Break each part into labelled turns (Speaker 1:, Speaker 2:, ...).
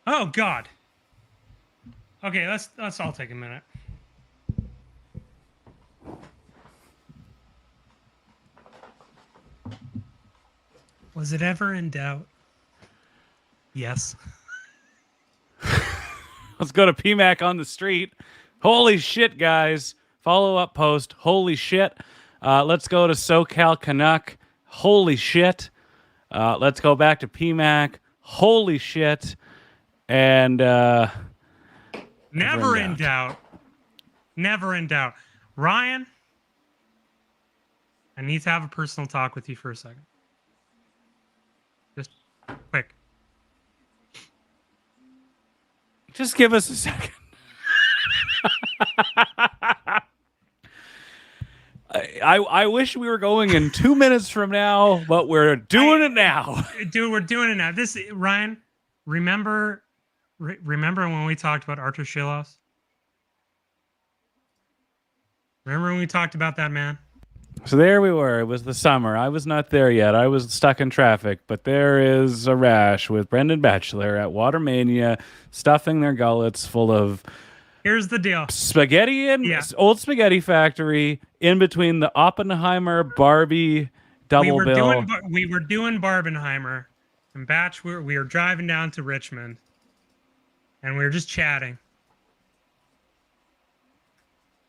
Speaker 1: Oh God. Okay, let's all take a minute. Was it ever in doubt? Yes.
Speaker 2: Let's go to PMAC on the street. Holy shit, guys. Follow-up post. Holy shit. Let's go to SoCal Canuck. Holy shit. Let's go back to PMAC. Holy shit. And
Speaker 1: Never in doubt. Never in doubt. Ryan, I need to have a personal talk with you for a second. Just quick.
Speaker 2: just give us a second. I wish we were going in 2 minutes from now, but we're doing it now.
Speaker 1: Dude, we're doing it now. This Ryan, remember when we talked about Arturs Silovs? Remember when we talked about that man?
Speaker 2: So there we were. It was the summer. I was not there yet. I was stuck in traffic. But there is a rash with Brendan Batchelor at Watermania stuffing their gullets full of
Speaker 1: Here's the deal.
Speaker 2: spaghetti and old spaghetti factory in between the Oppenheimer Barbie double bill.
Speaker 1: We were doing Barbenheimer, and Batch. We were driving down to Richmond, and we were just chatting.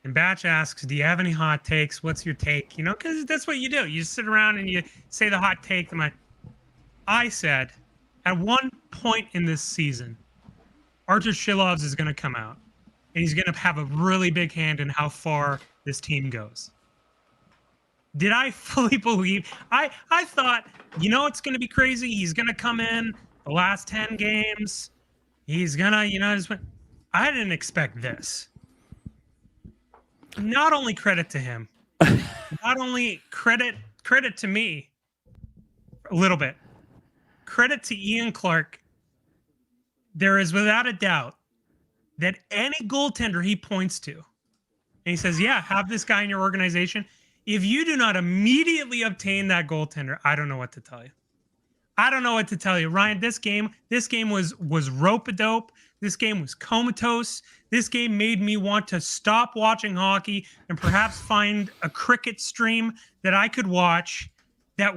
Speaker 1: And Batch asks, "Do you have any hot takes? What's your take?" You know, because that's what you do. You sit around and you say the hot take. I said, at one point in this season, Arturs Silovs is going to come out, and he's going to have a really big hand in how far this team goes. Did I fully believe? I thought, you know, it's going to be crazy. He's going to come in the last 10 games. He's going to, you know, I didn't expect this. Not only credit to him, not only credit to me a little bit, credit to Ian Clark. There is without a doubt that any goaltender he points to, and he says, yeah, have this guy in your organization. If you do not immediately obtain that goaltender, I don't know what to tell you. I don't know what to tell you. Ryan, this game was rope-a-dope. This game was comatose. This game made me want to stop watching hockey and perhaps find a cricket stream that I could watch. It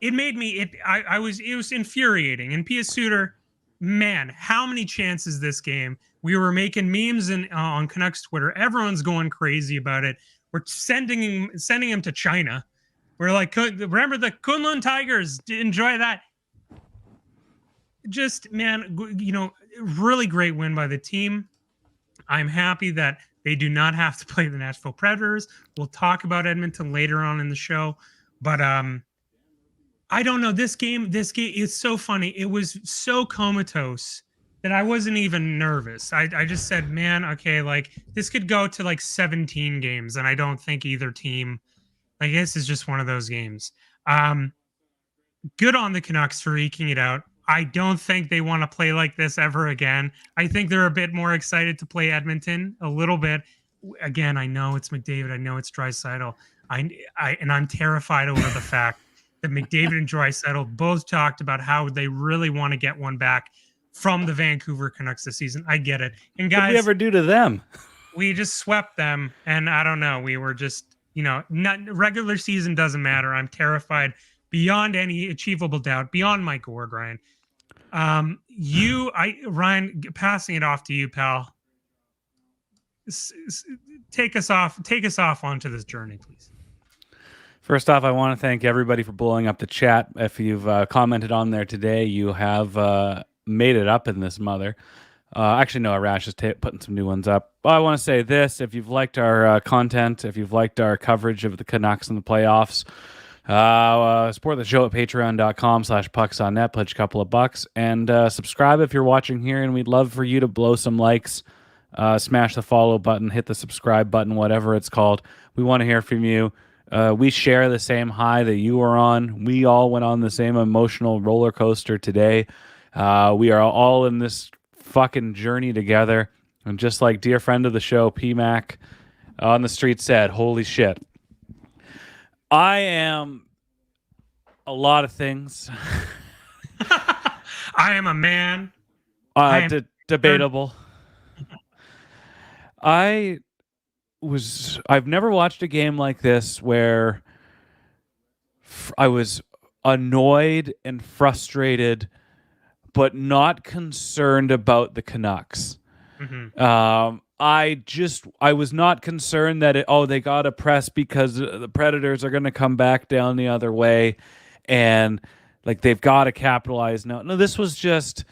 Speaker 1: was infuriating. And Pius Suter, man, how many chances this game? We were making memes on Canucks Twitter. Everyone's going crazy about it. We're sending him to China. We're like, remember the Kunlun Tigers? Enjoy that. Just, man, you know, really great win by the team. I'm happy that they do not have to play the Nashville Predators. We'll talk about Edmonton later on in the show. But I don't know. This game is so funny. It was so comatose that I wasn't even nervous. I just said, man, okay, like this could go to like 17 games, and I don't think either team, I guess, is just one of those games. Good on the Canucks for eking it out. I don't think they want to play like this ever again. I think they're a bit more excited to play Edmonton a little bit. Again, I know it's McDavid. I know it's Draisaitl. And I'm terrified over the fact that McDavid and Draisaitl both talked about how they really want to get one back from the Vancouver Canucks this season. I get it. And guys,
Speaker 2: what did we ever do to them?
Speaker 1: We just swept them, and I don't know. We were just, you know, regular season doesn't matter. I'm terrified beyond any achievable doubt, beyond Mike Gord, Ryan. Ryan, passing it off to you, pal. Take us off onto this journey, please.
Speaker 2: First off, I want to thank everybody for blowing up the chat. If you've commented on there today, you have made it up in this mother. Actually, no, Arash is putting some new ones up. Well, I want to say this. If you've liked our content, if you've liked our coverage of the Canucks in the playoffs, support the show at patreon.com/pucksonnet, pledge a couple of bucks, and subscribe if you're watching here, and we'd love for you to blow some likes, smash the follow button, hit the subscribe button, whatever it's called. We want to hear from you. We share the same high that you are on. We all went on the same emotional roller coaster today. We are all in this fucking journey together, and just like dear friend of the show, PMAC on the street said, holy shit. I am a lot of things.
Speaker 1: I am a man.
Speaker 2: Debatable. I've never watched a game like this where I was annoyed and frustrated, but not concerned about the Canucks.
Speaker 1: Mm-hmm.
Speaker 2: I was not concerned that they got to press because the Predators are going to come back down the other way, and like they've got to capitalize now. No, this was just.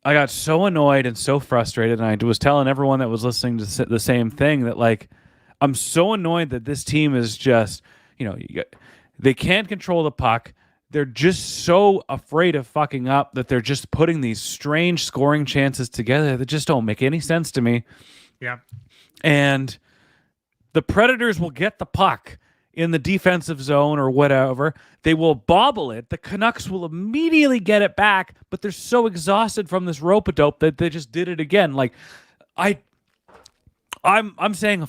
Speaker 2: I got so annoyed and so frustrated, and I was telling everyone that was listening to the same thing that like I'm so annoyed that this team is just they can't control the puck. They're just so afraid of fucking up that they're just putting these strange scoring chances together that just don't make any sense to me.
Speaker 1: Yeah.
Speaker 2: And the Predators will get the puck in the defensive zone or whatever. They will bobble it. The Canucks will immediately get it back, but they're so exhausted from this rope-a-dope that they just did it again. Like I'm saying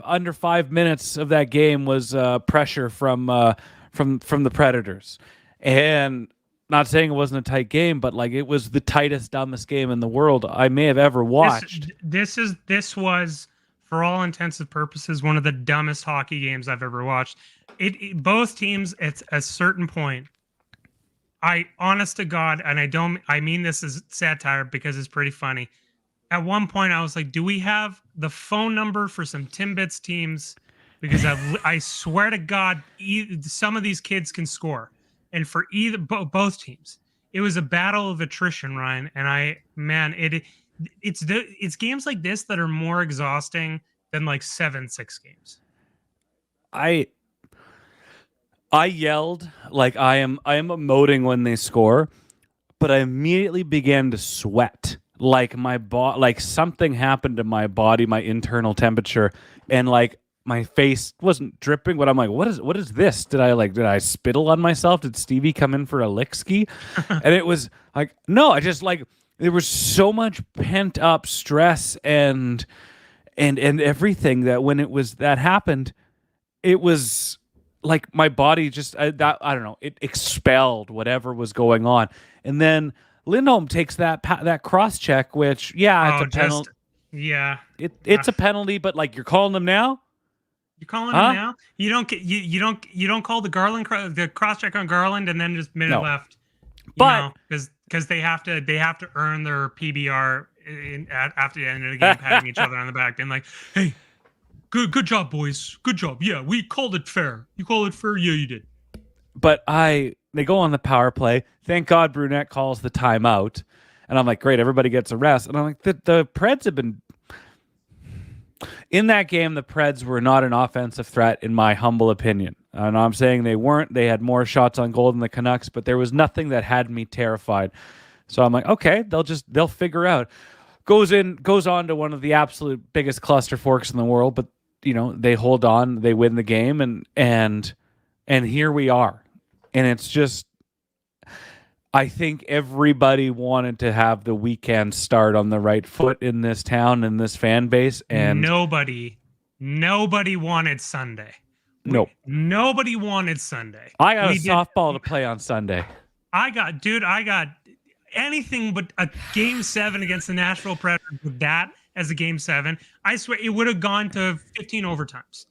Speaker 2: under 5 minutes of that game was pressure from the Predators. And not saying it wasn't a tight game, but like it was the tightest, dumbest game in the world I may have ever watched.
Speaker 1: This was, for all intents and purposes, one of the dumbest hockey games I've ever watched. Both teams, at a certain point, honest to God, and I mean this as satire because it's pretty funny. At one point, I was like, do we have the phone number for some Timbits teams? Because I swear to God, some of these kids can score. And for both teams, it was a battle of attrition, Ryan. And it's games like this that are more exhausting than like 7-6 games.
Speaker 2: I yelled like I am emoting when they score, but I immediately began to sweat. Like like something happened to my body, my internal temperature, and like my face wasn't dripping, but I'm like, what is this? Did I spittle on myself? Did Stevie come in for a lick ski? And it was like, no, I just like, there was so much pent up stress and everything that when that happened, it was like my body just, I don't know, it expelled whatever was going on. And then Lindholm takes that cross check, which, it's a penalty.
Speaker 1: Yeah.
Speaker 2: It's a penalty, but like you're calling them now?
Speaker 1: You're calling him now? You don't call the cross check on Garland and then just minute left.
Speaker 2: But
Speaker 1: because they have to earn their PBR after the end of the game, patting each other on the back and like, hey, good job, boys, good job. Yeah, we called it fair. You called it fair. Yeah, you did.
Speaker 2: But they go on the power play. Thank God Brunette calls the timeout, and I'm like, great, everybody gets a rest. And I'm like, the Preds have been. In that game, the Preds were not an offensive threat, in my humble opinion. And I'm saying they weren't. They had more shots on goal than the Canucks, but there was nothing that had me terrified. So I'm like, okay, they'll figure out. Goes on to one of the absolute biggest clusterforks in the world, but they hold on, they win the game, and here we are. And it's just, I think everybody wanted to have the weekend start on the right foot in this town, in this fan base, and
Speaker 1: nobody wanted Sunday.
Speaker 2: Nope.
Speaker 1: Nobody wanted Sunday.
Speaker 2: I got softball to play on Sunday.
Speaker 1: I got anything but a game 7 against the Nashville Predators with that as a game 7. I swear it would have gone to 15 overtimes.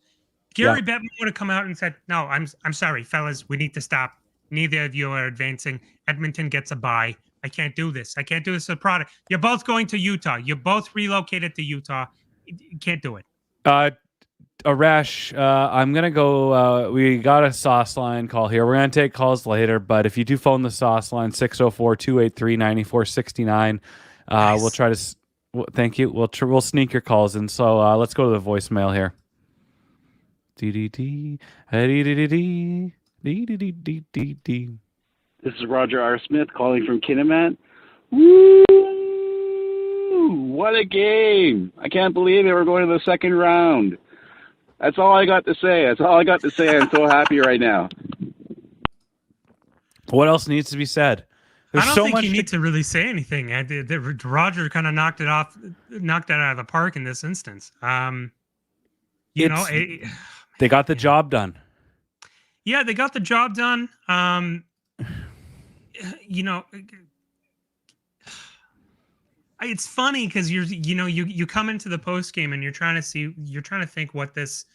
Speaker 1: Gary Bettman would have come out and said, no, I'm sorry, fellas, we need to stop. Neither of you are advancing. Edmonton gets a bye. I can't do this. I can't do this as a product. You're both going to Utah. You're both relocated to Utah. You can't do it.
Speaker 2: Arash, I'm going to go. We got a sauce line call here. We're going to take calls later, but if you do phone the sauce line, 604-283-9469, nice. We'll try to. Thank you. We'll sneak your calls in. So let's go to the voicemail here.
Speaker 3: This is Roger R. Smith calling from Kinamat. Woo! What a game! I can't believe it. We're going to the second round. That's all I got to say. I'm so happy right now.
Speaker 2: What else needs to be said?
Speaker 1: I don't think you need to really say anything. Roger kind of knocked it out of the park in this instance. They
Speaker 2: got the job done.
Speaker 1: Yeah, they got the job done. it's funny because you come into the post game and you're trying to think what this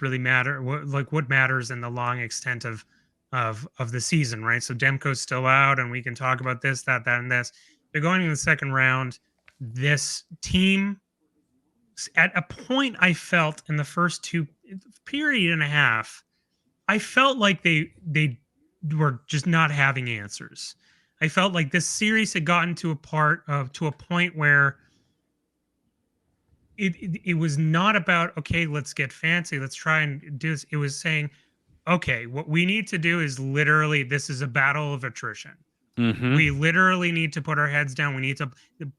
Speaker 1: really what matters in the long extent of the season, right? So Demko's still out, and we can talk about this, that, and this. They're going in the second round. This team, at a point, I felt in the first period and a half, I felt like they were just not having answers. I felt like this series had gotten to a point where it was not about, okay, let's get fancy, let's try and do this. It was saying, okay, what we need to do is literally, this is a battle of attrition.
Speaker 2: Mm-hmm.
Speaker 1: We literally need to put our heads down. We need to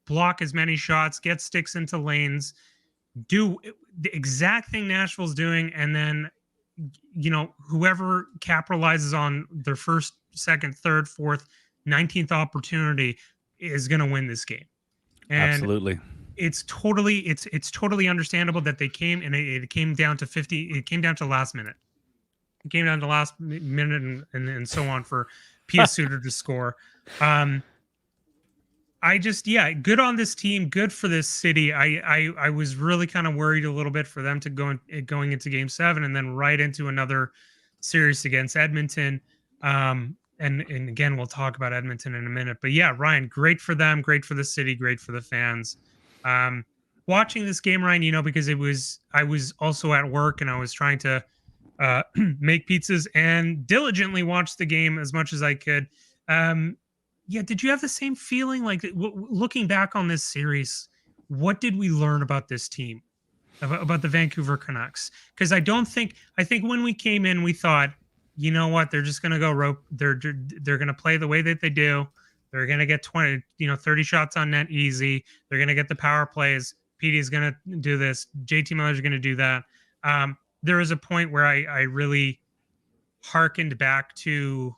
Speaker 1: block as many shots, get sticks into lanes, do the exact thing Nashville's doing, and then whoever capitalizes on their first, second, third, fourth, 19th opportunity is going to win this game. And
Speaker 2: absolutely,
Speaker 1: it's totally understandable that they came, and it came down to 50. It came down to the last minute. It came down to the last minute and so on for Pius Suter to score. Good on this team, good for this city. I was really kind of worried a little bit for them to going into Game 7 and then right into another series against Edmonton. And again, we'll talk about Edmonton in a minute. But yeah, Ryan, great for them, great for the city, great for the fans. Watching this game, Ryan, because I was also at work and I was trying to make pizzas and diligently watch the game as much as I could. Did you have the same feeling? Like, looking back on this series, what did we learn about this team, about the Vancouver Canucks? Because I think when we came in, we thought, you know what, they're just going to go rope. They're going to play the way that they do. They're going to get 20, 30 shots on net easy. They're going to get the power plays. PD's going to do this. JT Miller's going to do that. There was a point where I really hearkened back to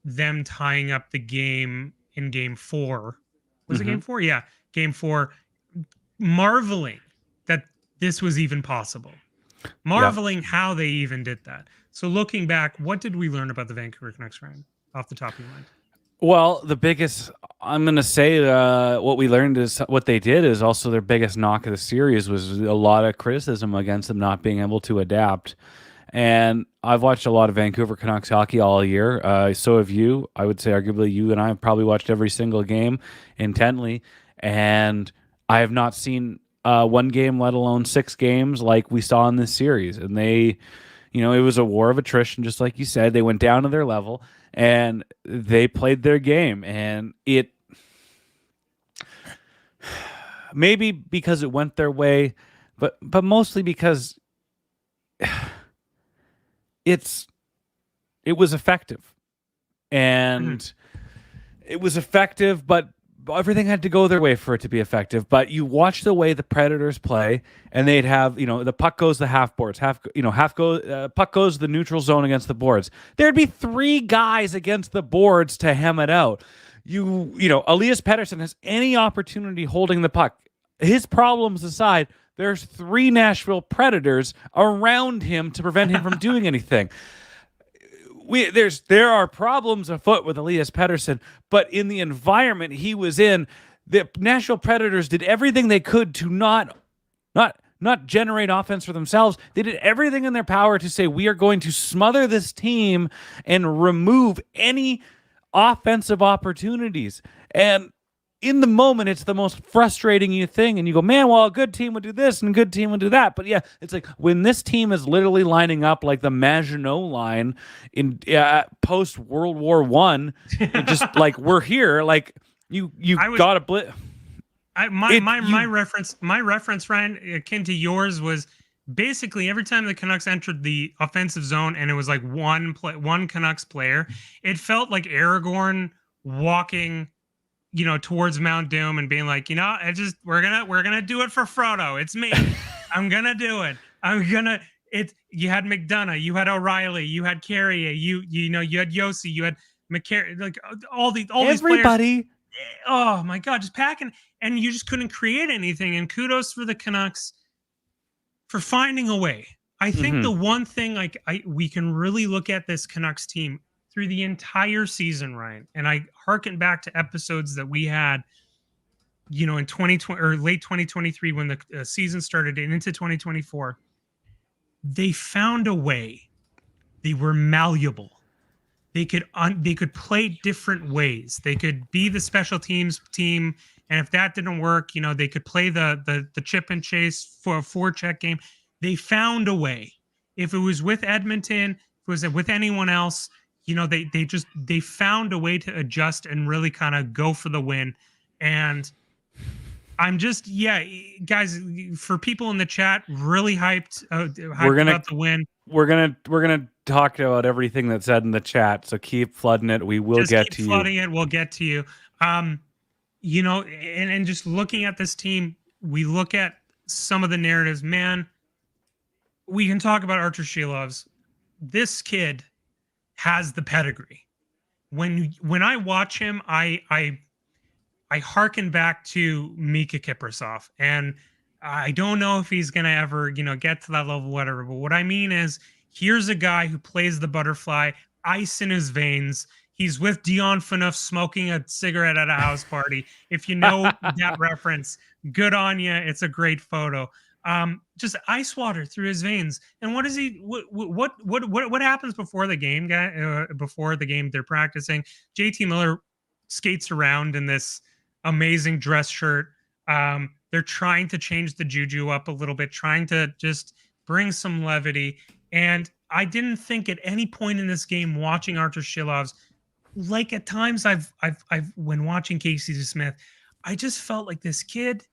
Speaker 1: them tying up the game in Game 4. Was it Game 4? Yeah, Game 4. Marveling that this was even possible. Marveling how they even did that. So looking back, what did we learn about the Vancouver Canucks, Ryan, off the top of your mind?
Speaker 2: Well, the biggest, I'm going to say what we learned is what they did is also their biggest knock of the series was a lot of criticism against them not being able to adapt. And I've watched a lot of Vancouver Canucks hockey all year. So have you. I would say arguably you and I have probably watched every single game intently. And I have not seen one game, let alone 6 games like we saw in this series. And they, it was a war of attrition, just like you said. They went down to their level and they played their game. And it, maybe because it went their way, but mostly because it was effective, and it was effective, but everything had to go their way for it to be effective. But you watch the way the Predators play, and they'd have, the puck goes the half boards, puck goes the neutral zone against the boards. There'd be 3 guys against the boards to hem it out. Elias Pettersson has any opportunity holding the puck. His problems aside, there's 3 Nashville Predators around him to prevent him from doing anything. There are problems afoot with Elias Pettersson, but in the environment he was in, the Nashville Predators did everything they could to not generate offense for themselves. They did everything in their power to say, we are going to smother this team and remove any offensive opportunities. And in the moment, it's the most frustrating thing. And you go, man, well, a good team would do this and a good team would do that. But yeah, it's like when this team is literally lining up like the Maginot line in post World War I, just like we're here, like you got a blitz.
Speaker 1: My reference, Ryan, akin to yours, was basically every time the Canucks entered the offensive zone and it was like one Canucks player, it felt like Aragorn walking towards Mount Doom and being like, we're gonna do it for Frodo. It's me. I'm gonna do it. You had McDonough, you had O'Reilly, you had Carrier, you had Yossi, you had McCarry, like all these
Speaker 2: everybody.
Speaker 1: Players. Oh my God, just packing, and you just couldn't create anything. And kudos for the Canucks for finding a way. I think the one thing we can really look at this Canucks team through the entire season, Ryan, and I harken back to episodes that we had. in 2020 or late 2023 when the season started and into 2024, they found a way. They were malleable. They could play different ways. They could be the special teams team, and if that didn't work, they could play the chip and chase for a forecheck game. They found a way. If it was with Edmonton, if it was with anyone else, they found a way to adjust and really kind of go for the win. And I'm just guys, for people in the chat, really hyped about the win.
Speaker 2: We're gonna talk about everything that's said in the chat, so keep flooding it. We will get to you.
Speaker 1: Flooding it. We'll get to you. And just looking at this team, we look at some of the narratives. Man, we can talk about Arturs Silovs. This kid has the pedigree. When I watch him, I hearken back to Mika Kiprasov, and I don't know if he's gonna ever, get to that level, whatever. But what I mean is, here's a guy who plays the butterfly, ice in his veins. He's with Dion Phaneuf smoking a cigarette at a house party. If you know that reference, good on you. It's a great photo. Just ice water through his veins. And what is he? What happens before the game? Before the game, they're practicing. JT Miller skates around in this amazing dress shirt. They're trying to change the juju up a little bit, trying to just bring some levity. And I didn't think at any point in this game, watching Arturs Silovs, like at times I've when watching Casey Smith, I just felt like this kid,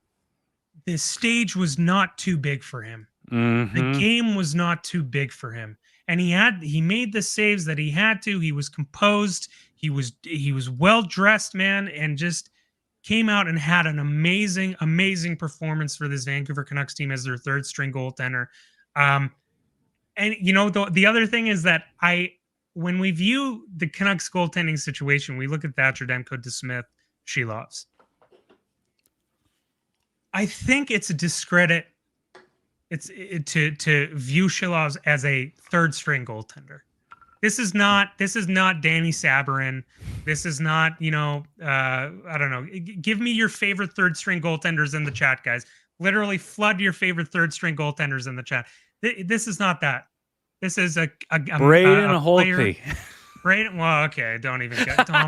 Speaker 1: this stage was not too big for him.
Speaker 2: Mm-hmm.
Speaker 1: The game was not too big for him. And he made the saves that he had to. He was composed. He was well dressed, man, and just came out and had an amazing, amazing performance for this Vancouver Canucks team as their third string goaltender. And the other thing is that when we view the Canucks goaltending situation, we look at Thatcher, Demko, DeSmith, Silovs. I think it's a discredit. To view Silovs as a third string goaltender. This is not Danny Sabarin. This is not, I don't know. Give me your favorite third string goaltenders in the chat, guys. Literally flood your favorite third string goaltenders in the chat. This is not that. This is a
Speaker 2: Braden
Speaker 1: Holtby.
Speaker 2: Holtby.
Speaker 1: Braden. Well, okay. Don't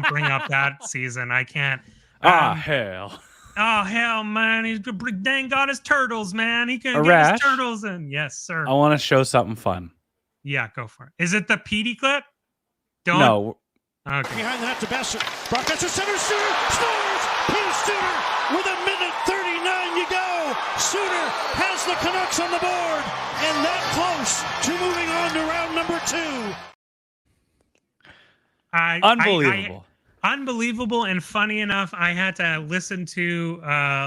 Speaker 1: bring up that season. I can't.
Speaker 2: Hell.
Speaker 1: Oh, hell, man. He's dang got his turtles, man. He can get his turtles in. Yes, sir.
Speaker 2: I want to show something fun.
Speaker 1: Yeah, go for it. Is it the PD clip? Don't.
Speaker 2: No.
Speaker 1: Okay.
Speaker 4: Behind the net to Besser. Brock Besser, center, Suter scores! Pius Suter with 1:39 to go. Suter has the Canucks on the board, and that close to moving on to round number 2.
Speaker 2: Unbelievable.
Speaker 1: Unbelievable, and funny enough, I had to listen to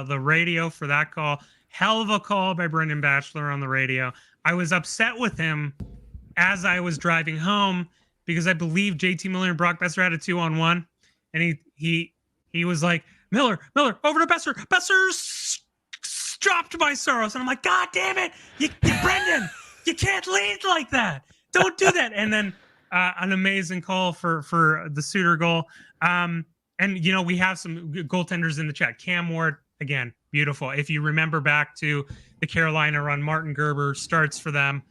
Speaker 1: the radio for that call. Hell of a call by Brendan Batchelor on the radio. I was upset with him as I was driving home because I believe JT Miller and Brock Besser had a 2-on-1, and he was like, Miller over to Besser. Besser's dropped by Soros, and I'm like, God damn it, Brendan, you can't lead like that. Don't do that. And then an amazing call for the Suter goal. And we have some goaltenders in the chat. Cam Ward, again, beautiful. If you remember back to the Carolina run, Martin Gerber starts for them,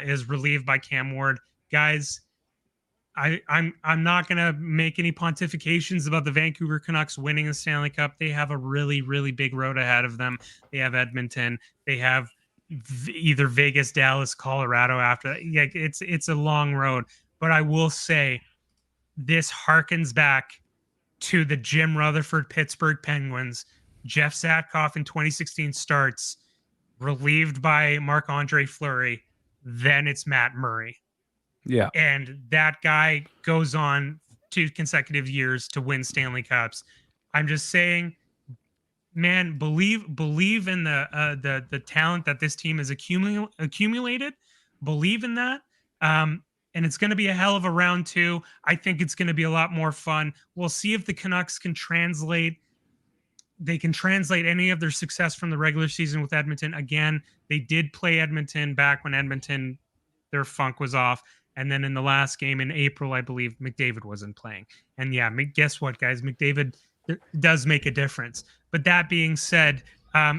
Speaker 1: is relieved by Cam Ward. Guys, I'm not gonna make any pontifications about the Vancouver Canucks winning the Stanley Cup. They have a really, really big road ahead of them. They have Edmonton. They have either Vegas, Dallas, Colorado after that. Yeah, it's a long road. But I will say, this harkens back to the Jim Rutherford Pittsburgh Penguins. Jeff Satkoff in 2016 starts, relieved by Marc-Andre Fleury. Then it's Matt Murray.
Speaker 2: Yeah.
Speaker 1: And that guy goes on 2 consecutive years to win Stanley Cups. I'm just saying, man, believe in the talent that this team has accumulated. Believe in that. And it's going to be a hell of a round 2. I think it's going to be a lot more fun. We'll see if the Canucks can translate. They can translate any of their success from the regular season with Edmonton. Again, they did play Edmonton back when Edmonton, their funk was off. And then in the last game in April, I believe McDavid wasn't playing. And yeah, guess what, guys? McDavid it does make a difference. But that being said,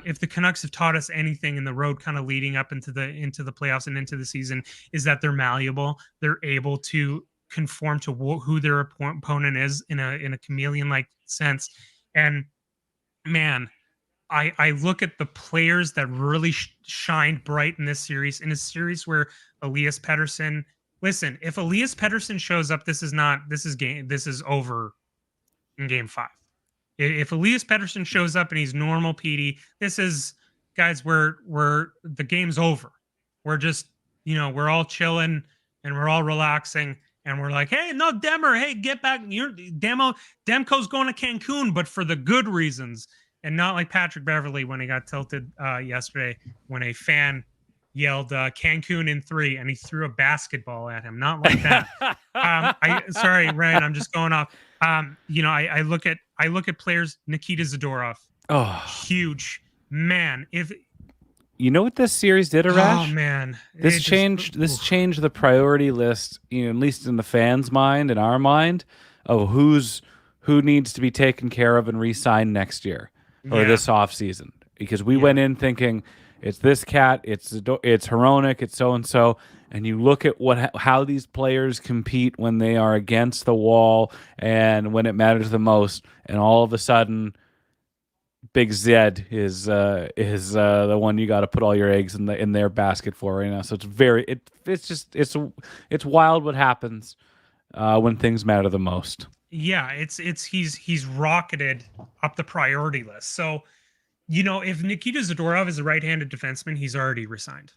Speaker 1: if the Canucks have taught us anything in the road, kind of leading up into the playoffs and into the season, is that they're malleable. They're able to conform to who their opponent is in a chameleon-like sense. And man, I look at the players that really shined bright in this series. In a series where Elias Pettersson, listen, if Elias Pettersson shows up, this is over in Game 5. If Elias Pettersson shows up and he's normal PD, this is, guys, we're the game's over. We're just, we're all chilling and we're all relaxing and we're like, hey, no, Demmer, hey, get back. Demko's going to Cancun, but for the good reasons, and not like Patrick Beverley when he got tilted yesterday when a fan yelled Cancun in 3 and he threw a basketball at him. Not like that. Sorry, Ryan, I'm just going off. I look at players. Nikita Zadorov, huge man. If
Speaker 2: you know what this series did, Arash?
Speaker 1: Oh man,
Speaker 2: this changed the priority list. At least in the fans' mind, in our mind, of who needs to be taken care of and re-signed next year or this off season. Because we went in thinking it's this cat, it's Hronek, it's so and so. And you look at how these players compete when they are against the wall and when it matters the most, and all of a sudden, Big Zed is the one you got to put all your eggs in their basket for right now. So it's wild what happens when things matter the most.
Speaker 1: Yeah, he's rocketed up the priority list. So, if Nikita Zadorov is a right-handed defenseman, he's already resigned.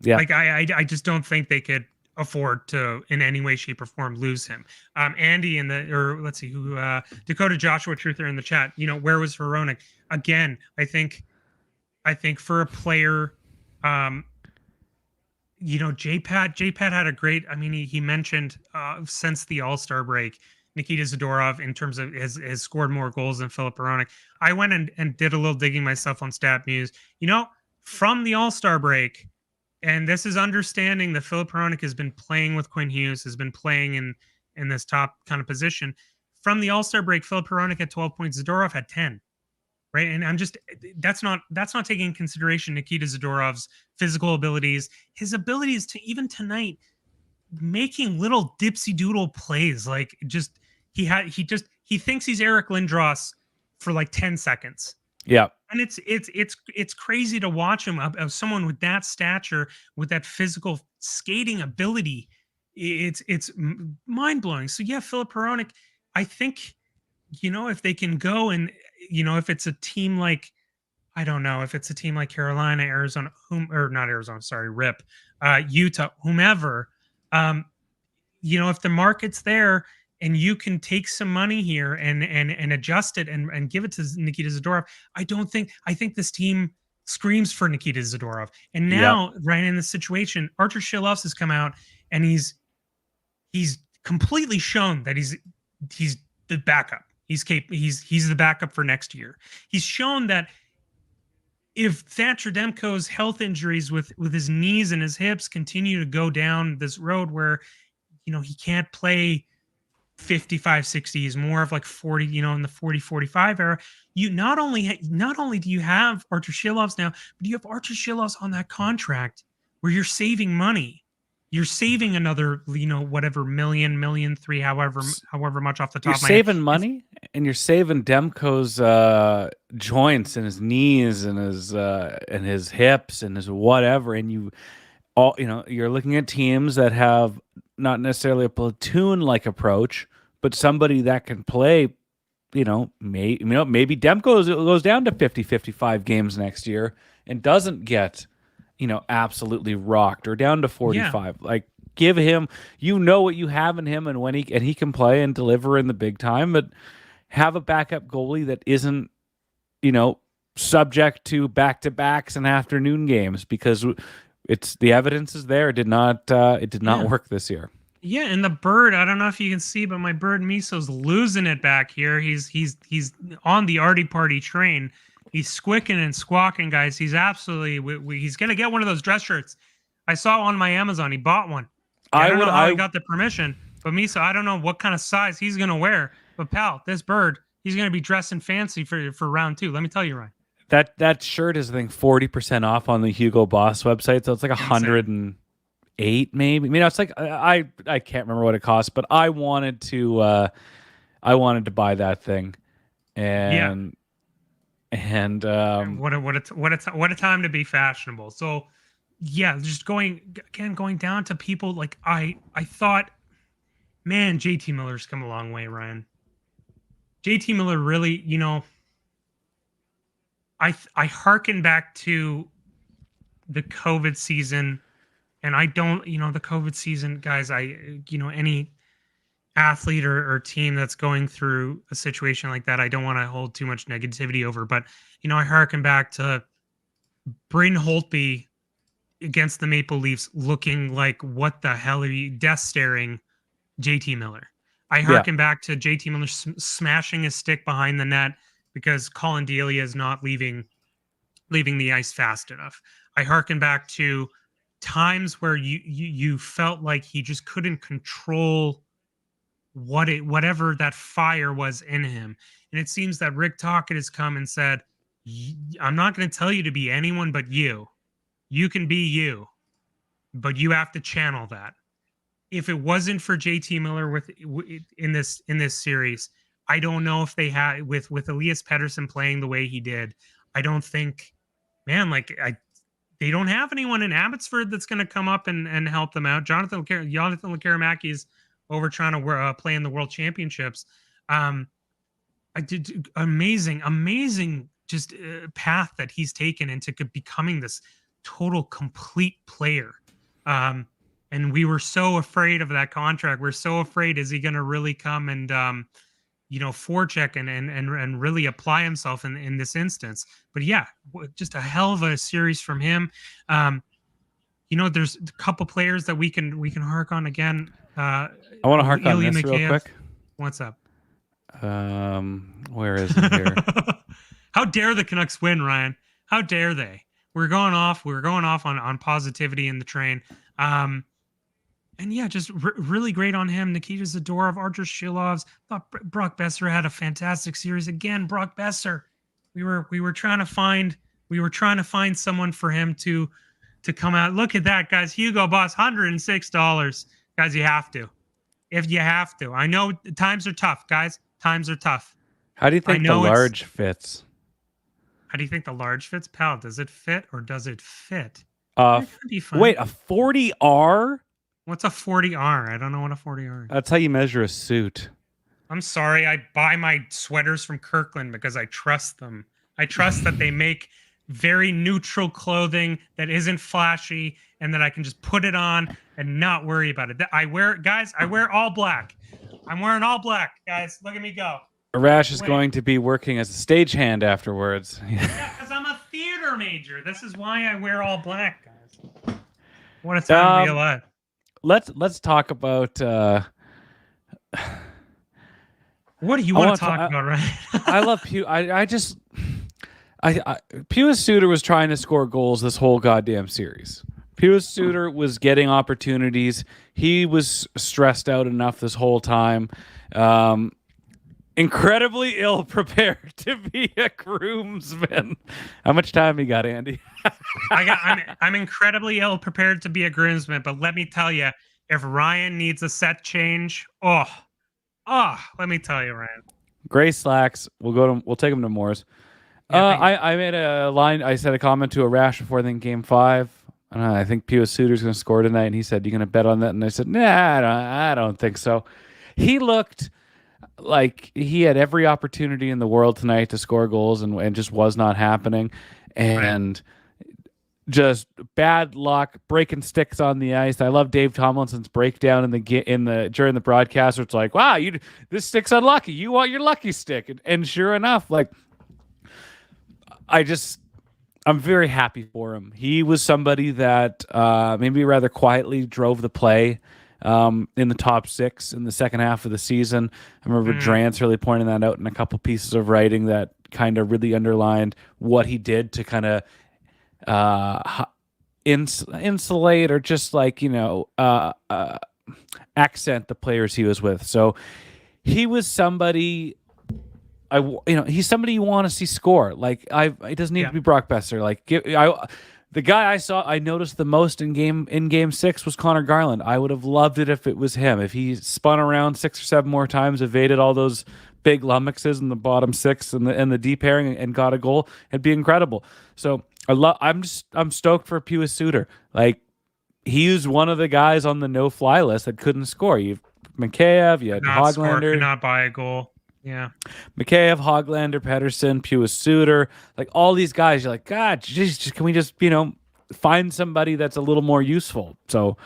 Speaker 2: Yeah.
Speaker 1: Like I just don't think they could afford to in any way, shape, or form lose him. Andy let's see who Dakota Joshua Truther in the chat. Where was Hronek? Again, I think for a player, J-Pat had a great. I mean, he mentioned since the All-Star break, Nikita Zadorov in terms of has scored more goals than Filip Hronek. I went and did a little digging myself on StatMuse. From the All-Star break. And this is understanding that Filip Hronek has been playing with Quinn Hughes, has been playing in this top kind of position. From the All-Star break, Filip Hronek had 12 points. Zadorov had 10, right? And that's not taking into consideration Nikita Zadorov's physical abilities, his abilities to even tonight making little dipsy doodle plays. Like he thinks he's Eric Lindros for like 10 seconds.
Speaker 2: Yeah.
Speaker 1: And it's crazy to watch him of someone with that stature, with that physical skating ability. It's mind blowing. So yeah, Filip Hronek, I think, if they can go and, if it's a team like, I don't know, if it's a team like Carolina, Arizona, RIP, Utah, whomever, if the market's there, and you can take some money here and adjust it and give it to Nikita Zadorov. I think this team screams for Nikita Zadorov. And now, right in this situation, Arturs Silovs has come out and he's completely shown that he's the backup. He's the backup for next year. He's shown that if Thatcher Demko's health injuries with his knees and his hips continue to go down this road where he can't play 55, 60 is more of like 40, in the 40, 45 era. You not only do you have Arturs Silovs now, but you have Arturs Silovs on that contract where you're saving money. You're saving another, whatever million, 3, however much off the top
Speaker 2: you're
Speaker 1: of my head.
Speaker 2: You're saving money and you're saving Demko's joints and his knees and his hips and his whatever. And you're looking at teams that have not necessarily a platoon-like approach, but somebody that can play, maybe Demko goes down to 50, 55 games next year and doesn't get, absolutely rocked or down to 45. Yeah. Like, give him, what you have in him and when he can play and deliver in the big time, but have a backup goalie that isn't, subject to back-to-backs and afternoon games because the evidence is there. It did not work this year.
Speaker 1: Yeah, and the bird, I don't know if you can see, but my bird Miso's losing it back here. He's on the Artie Party train. He's squicking and squawking, guys. He's absolutely he's gonna get one of those dress shirts. I saw on my Amazon. He bought one. I don't know how he got the permission, but Miso, I don't know what kind of size he's gonna wear. But pal, this bird He's going to be dressing fancy for round 2. Let me tell you, Ryan.
Speaker 2: That shirt is, I think, 40% off on the Hugo Boss website, so it's like 108 maybe. I mean, it's like I can't remember what it cost, but I wanted to buy that thing, and
Speaker 1: what a time to be fashionable. So yeah, just going down to people like I thought, man, JT Miller's come a long way, Ryan. JT Miller really, I hearken back to the COVID season, and I don't, the COVID season, guys, any athlete or team that's going through a situation like that, I don't want to hold too much negativity over, but, I hearken back to Braden Holtby against the Maple Leafs looking like, what the hell are you, death staring JT Miller. I hearken back to JT Miller smashing his stick behind the net because Colin Delia is not leaving the ice fast enough. I hearken back to times where you felt like he just couldn't control whatever that fire was in him. And it seems that Rick Tocchet has come and said, I'm not going to tell you to be anyone but you. You can be you, but you have to channel that. If it wasn't for JT Miller in this series, I don't know if they had with Elias Pettersson playing the way he did. I don't think, man, they don't have anyone in Abbotsford that's going to come up and help them out. Jonathan Lekkerimäki is over trying to play in the World Championships. I did amazing just path that he's taken into becoming this total complete player. And we were so afraid of that contract. We're so afraid, is he going to really come and forecheck and really apply himself in this instance? But yeah, just a hell of a series from him. There's a couple players that we can hark on again.
Speaker 2: I want to hark on this real quick.
Speaker 1: What's up?
Speaker 2: Where is it here?
Speaker 1: How dare the Canucks win, Ryan? How dare they? We're going off on positivity in the train. And yeah, just really great on him. Nikita Zadorov, Arturs Silovs. Thought Brock Besser had a fantastic series again. Brock Besser, we were trying to find someone for him to come out. Look at that, guys. Hugo Boss, $106. Guys, you have to. If you have to. I know times are tough, guys. Times are tough.
Speaker 2: How do you think the large fits?
Speaker 1: How do you think the large fits, pal? Does it fit or does it fit?
Speaker 2: Wait, a 40R?
Speaker 1: What's a 40R? I don't know what a 40R is.
Speaker 2: That's how you measure a suit.
Speaker 1: I'm sorry. I buy my sweaters from Kirkland because I trust them. I trust that they make very neutral clothing that isn't flashy and that I can just put it on and not worry about it. I wear all black. I'm wearing all black, guys. Look at me go.
Speaker 2: Arash is going to be working as a stagehand afterwards.
Speaker 1: Yeah, because I'm a theater major. This is why I wear all black, guys. What a time to be alive.
Speaker 2: Let's talk about
Speaker 1: what do you want to talk about, right?
Speaker 2: I love Pius. Pius Suter was trying to score goals this whole goddamn series. Pius Suter was getting opportunities. He was stressed out enough this whole time. Incredibly ill prepared to be a groomsman. How much time you got, Andy?
Speaker 1: I'm incredibly ill prepared to be a groomsman, but let me tell you, if Ryan needs a set change, let me tell you, Ryan.
Speaker 2: Gray slacks. We'll take him to Moore's. I made a line. I said a comment to Arash before Game 5. I think Pius Suter's going to score tonight, and he said, "You going to bet on that?" And I said, "Nah, I don't think so." He looked like he had every opportunity in the world tonight to score goals, and just was not happening. And just bad luck, breaking sticks on the ice. I love Dave Tomlinson's breakdown during the broadcast, where it's like, "Wow, this stick's unlucky. You want your lucky stick," and sure enough, I'm very happy for him. He was somebody that maybe rather quietly drove the play in the top 6 in the second half of the season. I remember Drance really pointing that out in a couple pieces of writing that kind of really underlined what he did to kind of insulate or just accent the players he was with. So he was somebody he's somebody you want to see score. Like it doesn't need to be Brock Besser. Like the guy I noticed the most in game 6 was Connor Garland. I would have loved it if it was him. If he spun around 6 or 7 more times, evaded all those big lummoxes in the bottom 6 and the deep pairing and got a goal, it'd be incredible. So I'm stoked for Pius Suter. Like he was one of the guys on the no-fly list that couldn't score. You've Mikheyev, you had Hoglander,
Speaker 1: could not buy a goal. Yeah,
Speaker 2: Mikheyev, Hoglander, Pettersson, Pius Suter, like all these guys. You're like, God, just can we just find somebody that's a little more useful? So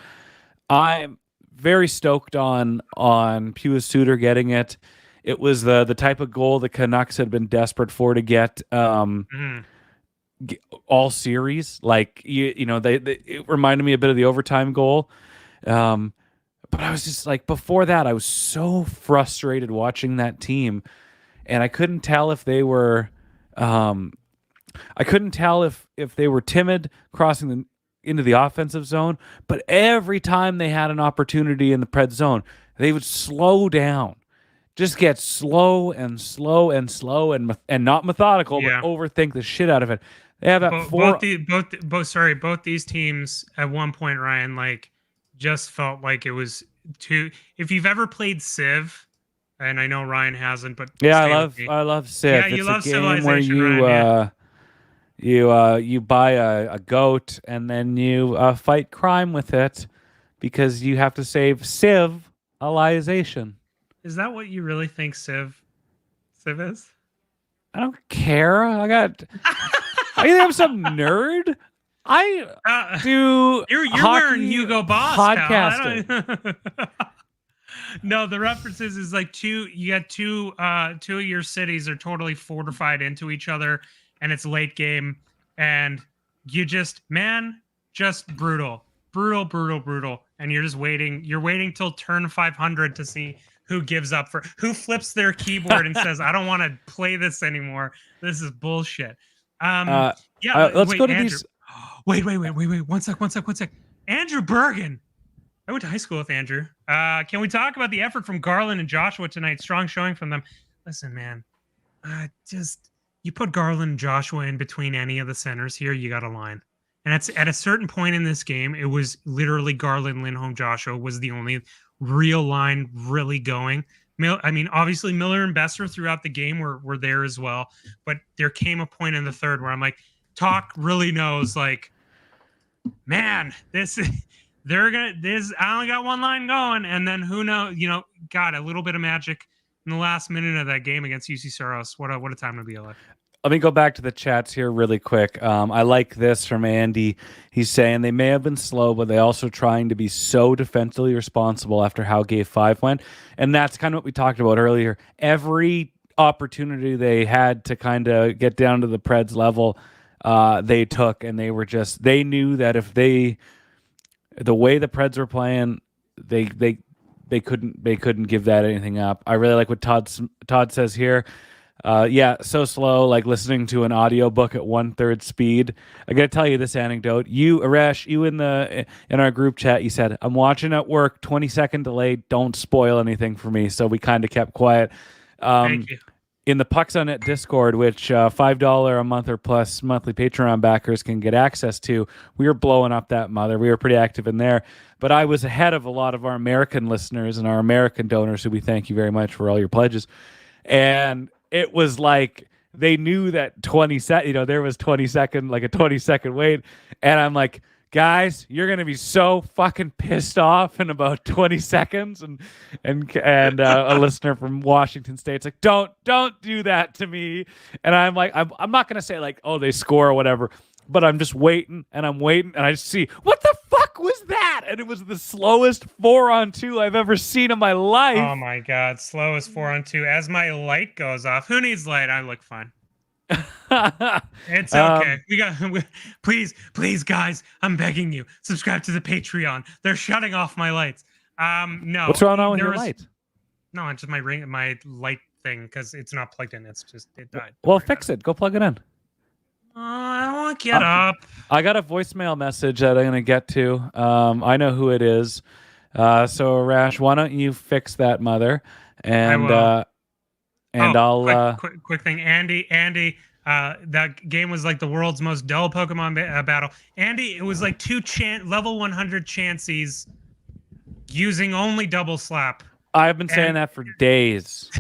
Speaker 2: I'm very stoked on Pius Suter getting it. It was the type of goal the Canucks had been desperate for to get all series. Like it reminded me a bit of the overtime goal. But I was just like, before that, I was so frustrated watching that team, and I couldn't tell if they were, if they were timid crossing into the offensive zone. But every time they had an opportunity in the Pred zone, they would slow down, just get slow and slow and slow and not methodical, but overthink the shit out of it. They have
Speaker 1: both these teams at one point, Ryan, like, just felt like it was too. If you've ever played Civ, and I know Ryan hasn't, but
Speaker 2: I love Civ.
Speaker 1: Yeah,
Speaker 2: it's
Speaker 1: you love
Speaker 2: a game
Speaker 1: Civilization,
Speaker 2: where you
Speaker 1: Ryan,
Speaker 2: you buy a goat and then you fight crime with it because you have to save civilization.
Speaker 1: Is that what you really think Civ is?
Speaker 2: I don't care. I think I'm some nerd. I do.
Speaker 1: You're wearing Hugo Boss
Speaker 2: podcasting.
Speaker 1: No, the references is like two of your cities are totally fortified into each other, and it's late game, and you just brutal, and you're just waiting. You're waiting till turn 500 to see who gives up, who flips their keyboard and says, "I don't want to play this anymore. This is bullshit."
Speaker 2: Let's go to
Speaker 1: Andrew.
Speaker 2: these.
Speaker 1: Wait. 1 sec. Andrew Bergen. I went to high school with Andrew. Can we talk about the effort from Garland and Joshua tonight? Strong showing from them. Listen, man, you put Garland and Joshua in between any of the centers here, you got a line. And at a certain point in this game, it was literally Garland, Lindholm, Joshua was the only real line really going. I mean, obviously Miller and Besser throughout the game were there as well. But there came a point in the third where I'm like, Talk really knows, like, man, I only got one line going, and then who knows, got a little bit of magic in the last minute of that game against UC Soros. What a time to be alive.
Speaker 2: Let me go back to the chats here really quick. I like this from Andy. He's saying they may have been slow, but they also trying to be so defensively responsible after how Game 5 went. And that's kind of what we talked about earlier. Every opportunity they had to kind of get down to the Preds level, they took, and they knew that if the way the Preds were playing, they couldn't give that anything up. I really like what Todd says here. So slow, like listening to an audiobook at 1/3 speed. I gotta tell you this anecdote. You, Arash, in our group chat, you said, "I'm watching at work, 20-second delay. Don't spoil anything for me." So we kind of kept quiet.
Speaker 1: Thank you.
Speaker 2: In the Pucks on Net Discord, which $5 a month or plus monthly Patreon backers can get access to, we were blowing up that mother. We were pretty active in there. But I was ahead of a lot of our American listeners and our American donors, who we thank you very much for all your pledges. And it was like they knew that 20 there was 20-second, like a 20-second wait. And I'm like, guys, you're gonna be so fucking pissed off in about 20 seconds. And a listener from Washington State's like, don't do that to me. And I'm like, I'm not gonna say like, oh, they score or whatever, but I'm just waiting and I just see, what the fuck was that? And it was the slowest 4-on-2 I've ever seen in my life.
Speaker 1: Oh my god, slowest 4-on-2. As my light goes off, who needs light? I look fine. It's okay. Please, guys, I'm begging you, subscribe to the Patreon. They're shutting off my lights. No.
Speaker 2: What's wrong with your light?
Speaker 1: No, it's just my light thing, because it's not plugged in. It died.
Speaker 2: Well, fix it. Go plug it in.
Speaker 1: I won't get up.
Speaker 2: I got a voicemail message that I'm gonna get to. I know who it is. So Rash, why don't you fix that, mother? And And I'll
Speaker 1: quick thing, Andy. That game was like the world's most dull Pokemon battle. Andy, it was like two level 100 Chanseys using only double slap.
Speaker 2: I've been saying that for days.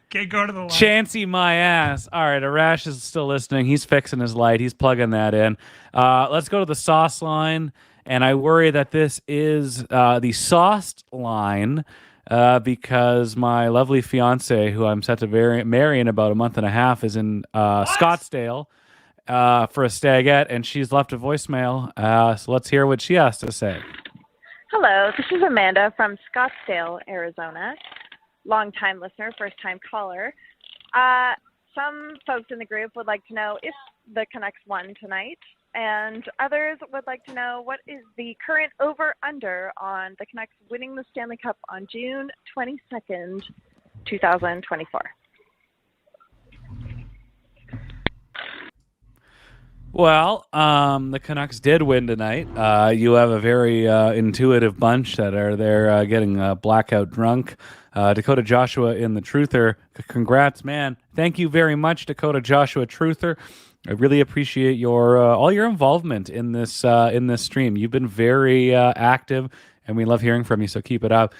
Speaker 1: Okay, go to the line.
Speaker 2: Chansey my ass. All right, Arash is still listening. He's fixing his light. He's plugging that in. Let's go to the sauce line. And I worry that this is the sauced line because my lovely fiance, who I'm set to marry in about a month and a half, is in Scottsdale for a stagette, and she's left a voicemail. So let's hear what she has to say.
Speaker 5: Hello, this is Amanda from Scottsdale, Arizona. Long-time listener, first-time caller. Some folks in the group would like to know if the Canucks won tonight, and others would like to know what is the current over-under on the Canucks winning the Stanley Cup on June 22nd, 2024.
Speaker 2: Well, the Canucks did win tonight. You have a very intuitive bunch that are there getting blackout drunk. Dakota Joshua in the Truther. Congrats, man. Thank you very much, Dakota Joshua Truther. I really appreciate your all your involvement in this stream. You've been very active, and we love hearing from you, so keep it up.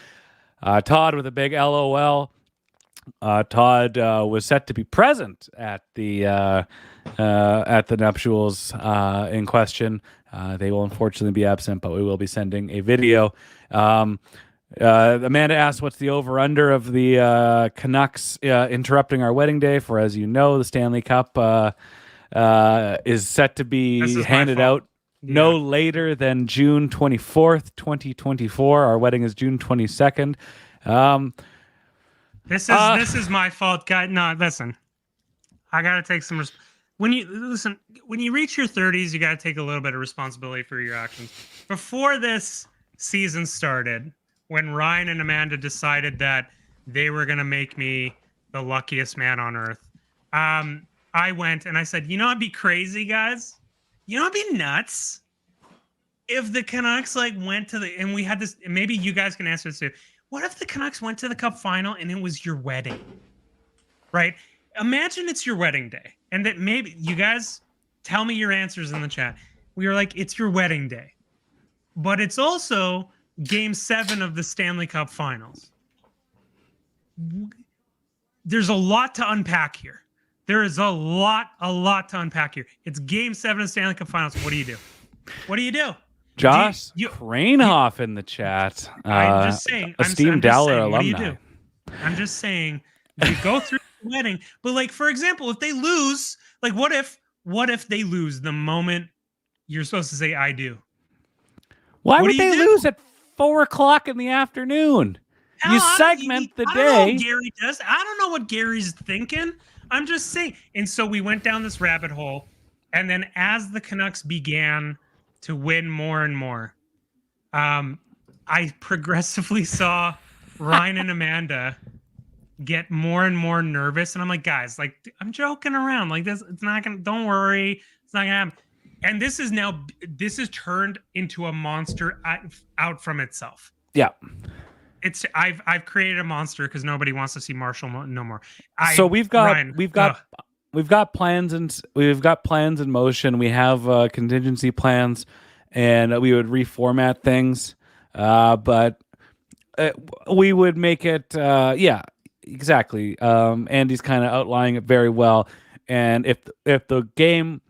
Speaker 2: Todd with a big LOL. Todd was set to be present at the nuptials in question. They will unfortunately be absent, but we will be sending a video. Amanda asked, what's the over-under of the Canucks interrupting our wedding day? For, as you know, the Stanley Cup is set to be handed out no later than June 24th, 2024. Our wedding is June 22nd.
Speaker 1: This is my fault, guy. No, listen. I gotta take some. When you reach your 30s, you gotta take a little bit of responsibility for your actions. Before this season started, when Ryan and Amanda decided that they were gonna make me the luckiest man on earth, I went and I said, you know, it'd be crazy, guys. You know, it'd be nuts if the Canucks went to the, and we had this. Maybe you guys can answer this too. What if the Canucks went to the Cup final and it was your wedding, right? Imagine it's your wedding day, and that maybe you guys tell me your answers in the chat. We were like, it's your wedding day, but it's also Game 7 of the Stanley Cup Finals. There's a lot to unpack here. There is a lot to unpack here. It's Game 7 of the Stanley Cup Finals. What do you do? What do you do?
Speaker 2: Josh Cranehoff in the chat.
Speaker 1: I'm just saying.
Speaker 2: Esteemed Dowler alumni.
Speaker 1: I'm just saying. You go through the wedding, but for example, if they lose, what if they lose the moment you're supposed to say "I do"?
Speaker 2: Why would they lose at 4:00 in the afternoon? You segment the day.
Speaker 1: I don't know what Gary does. I don't know what Gary's thinking. I'm just saying. And so we went down this rabbit hole, and then as the Canucks began to win more and more, I progressively saw Ryan and Amanda get more and more nervous, and I'm like, guys, I'm joking around. This, it's not gonna. Don't worry, it's not gonna happen. And this is turned into a monster out from itself.
Speaker 2: Yeah.
Speaker 1: I've created a monster because nobody wants to see Marshall no more.
Speaker 2: So we've got plans in motion. We have contingency plans, and we would reformat things, but we would make it. Exactly. Andy's kind of outlining it very well. And if the game,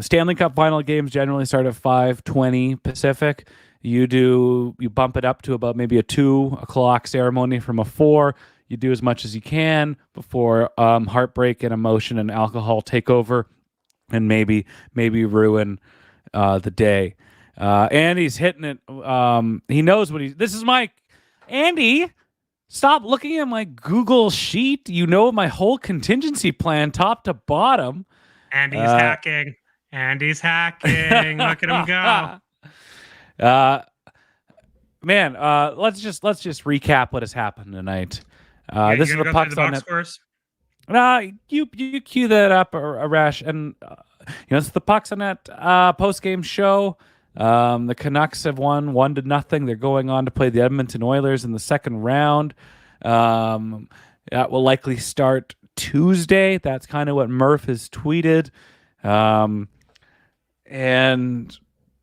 Speaker 2: Stanley Cup final games generally start at 5:20 Pacific. You bump it up to about maybe a 2:00 ceremony from a 4. You do as much as you can before heartbreak and emotion and alcohol take over, and maybe ruin the day. Andy's hitting it. He knows what this is my Andy. Stop looking at my Google sheet. You know my whole contingency plan, top to bottom.
Speaker 1: Andy's hacking. Look at him go.
Speaker 2: Man, let's just recap what has happened tonight. This is the Pucks on Net. You cue that up, Arash, and it's the Pucks on Net post game show. The Canucks have won 1-0. They're going on to play the Edmonton Oilers in the second round. That will likely start Tuesday. That's kind of what Murph has tweeted. And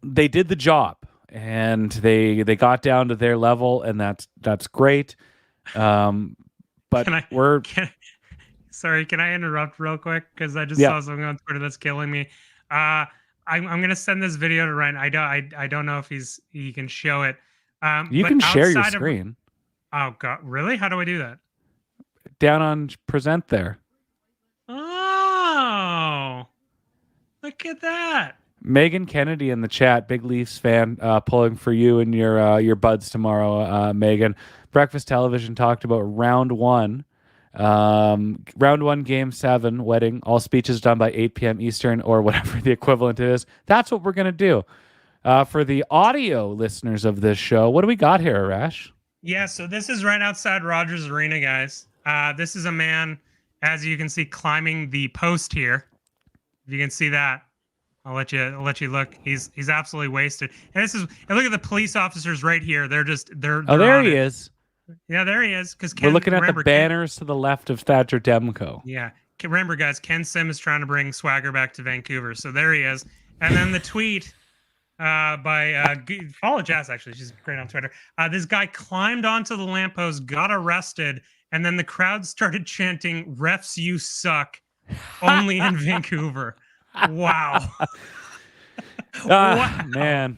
Speaker 2: they did the job, and they got down to their level, and that's great. But
Speaker 1: sorry, can I interrupt real quick? Because I just
Speaker 2: Yeah.
Speaker 1: saw something on Twitter that's killing me. I'm gonna send this video to Ryan. I don't know if he can show it.
Speaker 2: You
Speaker 1: but
Speaker 2: can share your
Speaker 1: outside of-
Speaker 2: screen
Speaker 1: Oh God, really? How do I do that?
Speaker 2: down on present there.
Speaker 1: Oh, look at that.
Speaker 2: Megan Kennedy in the chat, big Leafs fan, pulling for you and your buds tomorrow, Megan. Breakfast Television talked about round one, game 7, wedding. All speeches done by 8 p.m. Eastern or whatever the equivalent is. That's what we're gonna do. For the audio listeners of this show, what do we got here, Arash?
Speaker 1: Yeah, so this is right outside Rogers Arena, guys. This is a man, as you can see, climbing the post here. If you can see that. I'll let you look. He's absolutely wasted. And look at the police officers right here. They're
Speaker 2: There he is.
Speaker 1: Yeah, there he is. Because
Speaker 2: We're looking at the banners to the left of Thatcher Demko.
Speaker 1: Yeah, remember, guys, Ken Sim is trying to bring Swagger back to Vancouver. So there he is. And then the tweet by follow Jazz. Actually, she's great on Twitter. This guy climbed onto the lamppost, got arrested, and then the crowd started chanting, "Refs, you suck," only in Vancouver. Wow. Wow.
Speaker 2: Man.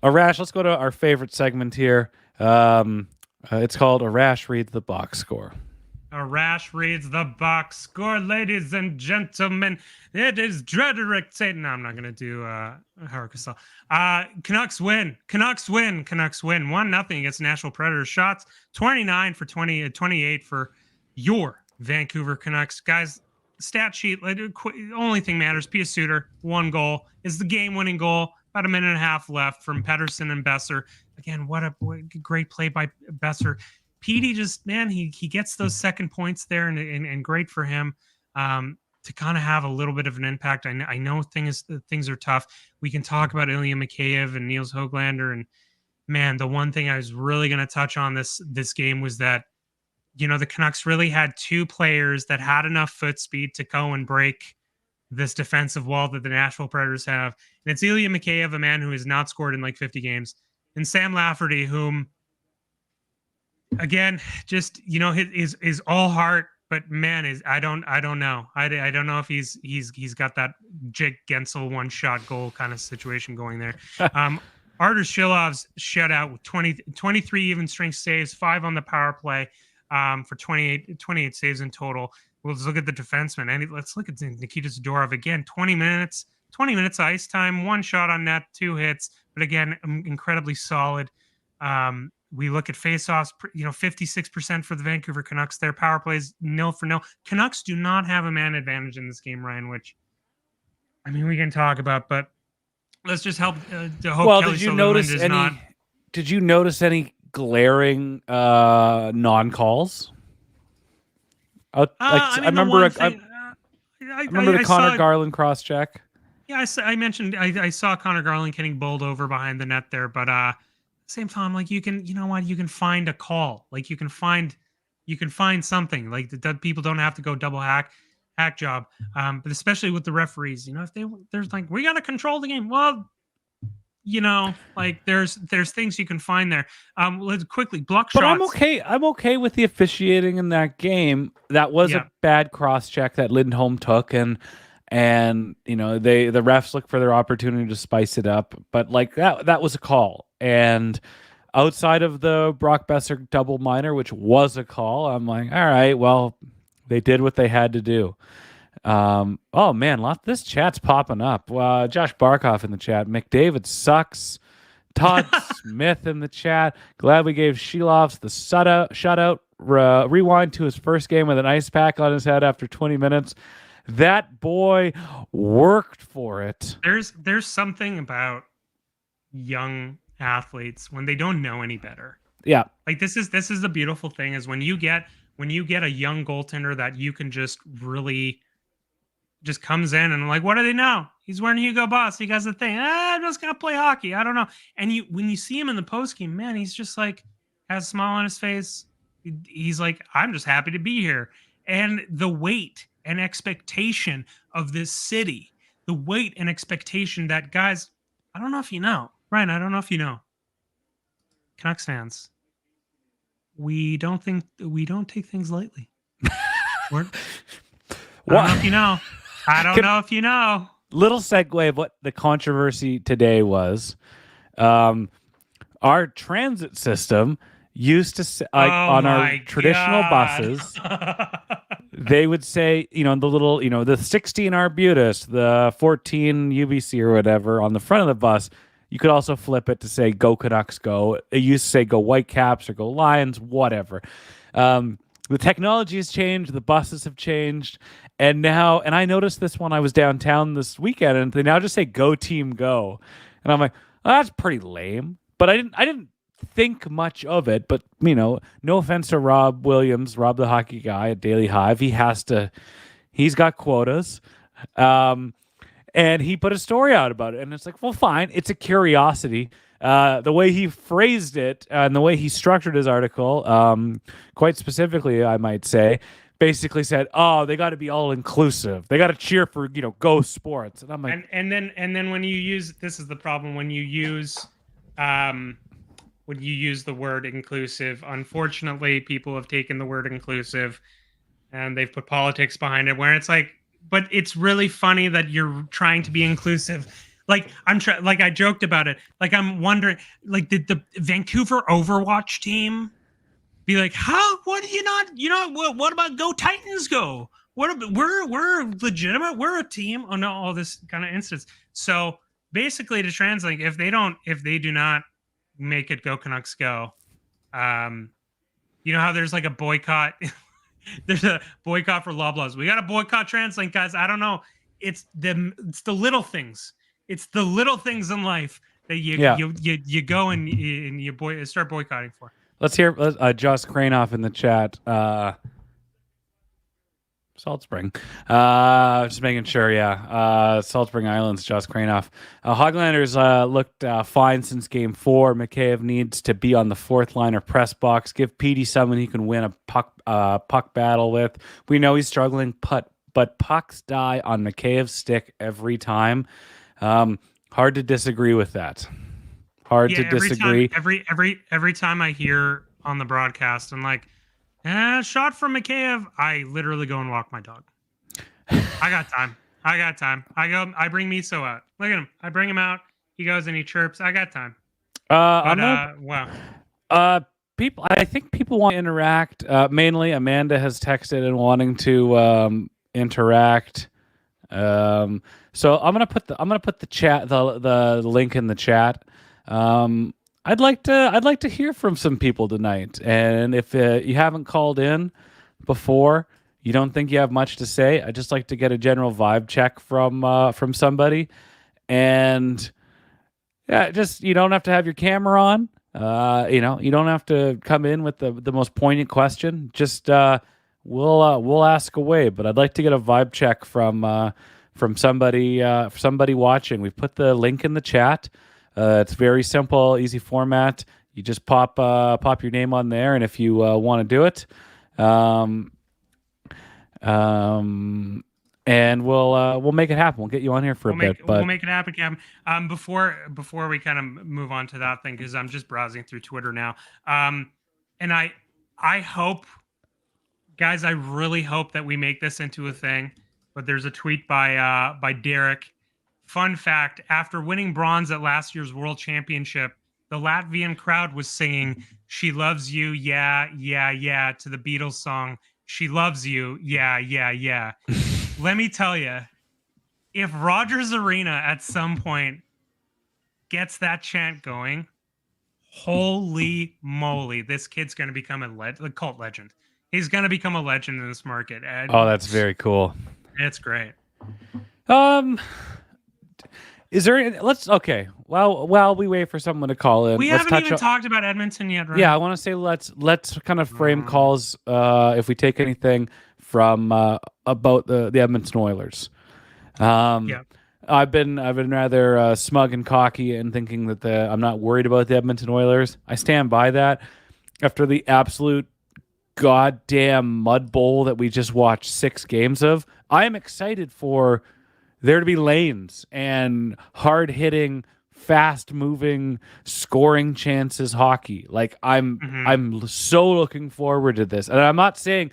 Speaker 2: Arash, let's go to our favorite segment here. It's called Arash Reads the Box Score.
Speaker 1: Arash reads the box score, ladies and gentlemen. It is Drederick Satan. No, I'm not going to do Howard Cosell. Canucks win. Canucks win. 1-0 against Nashville Predators. Shots 29 for 28 for your Vancouver Canucks. Guys, stat sheet, only thing matters. Pius Suter, 1 goal, is the game-winning goal. About a minute and a half left from Pettersson and Besser. Again, what a great play by Besser. Petey just, man, he gets those second points there, and great for him to kind of have a little bit of an impact. I know things are tough. We can talk about Ilya Mikheyev and Niels Höglander, and man, the one thing I was really going to touch on this game was that, you know, the Canucks really had 2 players that had enough foot speed to go and break this defensive wall that the Nashville Predators have. And it's Ilya Mikheyev, a man who has not scored in like 50 games, and Sam Lafferty, whom, again, just, you know, is all heart, but man, I don't know. I don't know if he's got that Jake Gensel one-shot goal kind of situation going there. Arturs Silovs shutout with 23 even strength saves, 5 on the power play, for 28 saves in total. Let's look at the defenseman, and let's look at Nikita Zadorov again. 20 minutes ice time, 1 shot on net, 2 hits, but again, incredibly solid. We look at faceoffs, 56% for the Vancouver Canucks. Their power plays 0-for-0. Canucks do not have a man advantage in this game, Ryan, which, I mean, we can talk about, but let's just hope Kelly Sullivan
Speaker 2: Did you notice any glaring non-calls? I remember the Connor Garland cross-check.
Speaker 1: Yeah, I mentioned I saw Connor Garland getting bowled over behind the net there, but same time, like, you can find a call, like you can find something, like the people don't have to go double hack job, but especially with the referees, if there's like, we got to control the game. Well, like there's things you can find there. Let's quickly block shots.
Speaker 2: But I'm okay with the officiating in that game. That was a bad cross check that Lindholm took, and the refs look for their opportunity to spice it up. But like that was a call. And outside of the Brock Besser double minor, which was a call, I'm like, all right, well, they did what they had to do. Oh man, this chat's popping up. Josh Barkhoff in the chat. McDavid sucks. Todd Smith in the chat. Glad we gave Silovs the shutout. Rewind to his first game with an ice pack on his head after 20 minutes. That boy worked for it.
Speaker 1: There's something about young athletes when they don't know any better.
Speaker 2: Yeah.
Speaker 1: Like this is the beautiful thing, is when you get a young goaltender that you can just really just comes in and like, what do they know? He's wearing Hugo Boss. He got the thing. I'm just gonna play hockey. I don't know. And when you see him in the post game, man, he's just like has a smile on his face. He's like, I'm just happy to be here. And the weight and expectation of this city, the weight and expectation that, guys, I don't know if you know, Ryan, I don't know if you know, Canucks fans, we don't take things lightly. I don't know if you know. I don't know if you know.
Speaker 2: Little segue of what the controversy today was. Our transit system used to say, on our traditional buses, they would say, the little, the 16 Arbutus, the 14 UBC or whatever on the front of the bus. You could also flip it to say "Go Canucks, go." It used to say "Go Whitecaps" or "Go Lions," whatever. The technology has changed. The buses have changed, and I noticed this when I was downtown this weekend, and they now just say "Go Team, go," and I'm like, oh, that's pretty lame. But I didn't think much of it. But no offense to Rob Williams, Rob the hockey guy at Daily Hive, he's got quotas. And he put a story out about it, and it's like, well, fine. It's a curiosity. The way he phrased it and the way he structured his article, quite specifically, I might say, basically said, "Oh, they got to be all inclusive. They got to cheer for Go Sports." And I'm like,
Speaker 1: and then when you use, this is the problem, when you use the word inclusive, unfortunately, people have taken the word inclusive and they've put politics behind it, where it's like, but it's really funny that you're trying to be inclusive. Like I joked about it. Like I'm wondering, like, did the Vancouver Overwatch team be like, how? What do you not? What about Go Titans Go? What about, we're legitimate. We're a team. Oh no, all this kind of instance. So basically, to translate, if they do not make it Go Canucks Go, you know how there's like a boycott. There's a boycott for Loblaws. We got to boycott TransLink, guys. I don't know. It's the little things. It's the little things in life that you go and you start boycotting for.
Speaker 2: Let's hear Josh Cranoff in the chat. Salt Spring. Just making sure, Salt Spring Islands, Josh Cranoff. Hoglanders looked fine since Game 4. Mikheyev needs to be on the fourth line or press box. Give Petey someone he can win a puck battle with. We know he's struggling, but pucks die on Mikheyev's stick every time. Hard to disagree with that. Hard to disagree.
Speaker 1: Every time I hear on the broadcast, I'm like, shot from Mikheyev, I literally go and walk my dog. I got time. I bring Miso out. Look at him. I bring him out. He goes and he chirps. I got time. Wow.
Speaker 2: I think people want to interact. Mainly Amanda has texted and wanting to interact. So I'm gonna put the chat, the link in the chat. I'd like to hear from some people tonight, and if you haven't called in before, you don't think you have much to say, I'd just like to get a general vibe check from somebody. And just, you don't have to have your camera on. You don't have to come in with the most poignant question. Just we'll ask away. But I'd like to get a vibe check from somebody watching. We've put the link in the chat. It's very simple, easy format. You just pop your name on there, and if you want to do it, and we'll make it happen. We'll get you on here for a bit.
Speaker 1: We'll make it happen, Cam. Before we kind of move on to that thing, because I'm just browsing through Twitter now, and I hope, guys, I really hope that we make this into a thing. But there's a tweet by Derek. Fun fact, after winning bronze at last year's World Championship, the Latvian crowd was singing "She Loves You, Yeah, Yeah, Yeah" to the Beatles song "She Loves You, Yeah, Yeah, Yeah." Let me tell you, if Rogers Arena at some point gets that chant going, holy moly, this kid's going to become a cult legend. He's going to become a legend in this market. And
Speaker 2: that's very cool.
Speaker 1: It's great.
Speaker 2: Is there? While we wait for someone to call in,
Speaker 1: we haven't even talked about Edmonton yet, right?
Speaker 2: Yeah, I want to say let's kind of frame calls. If we take anything from about the Edmonton Oilers, I've been rather smug and cocky and thinking that I'm not worried about the Edmonton Oilers. I stand by that. After the absolute goddamn mud bowl that we just watched 6 games of. I am excited for there to be lanes and hard-hitting, fast-moving, scoring chances hockey. Like I'm so looking forward to this. And I'm not saying,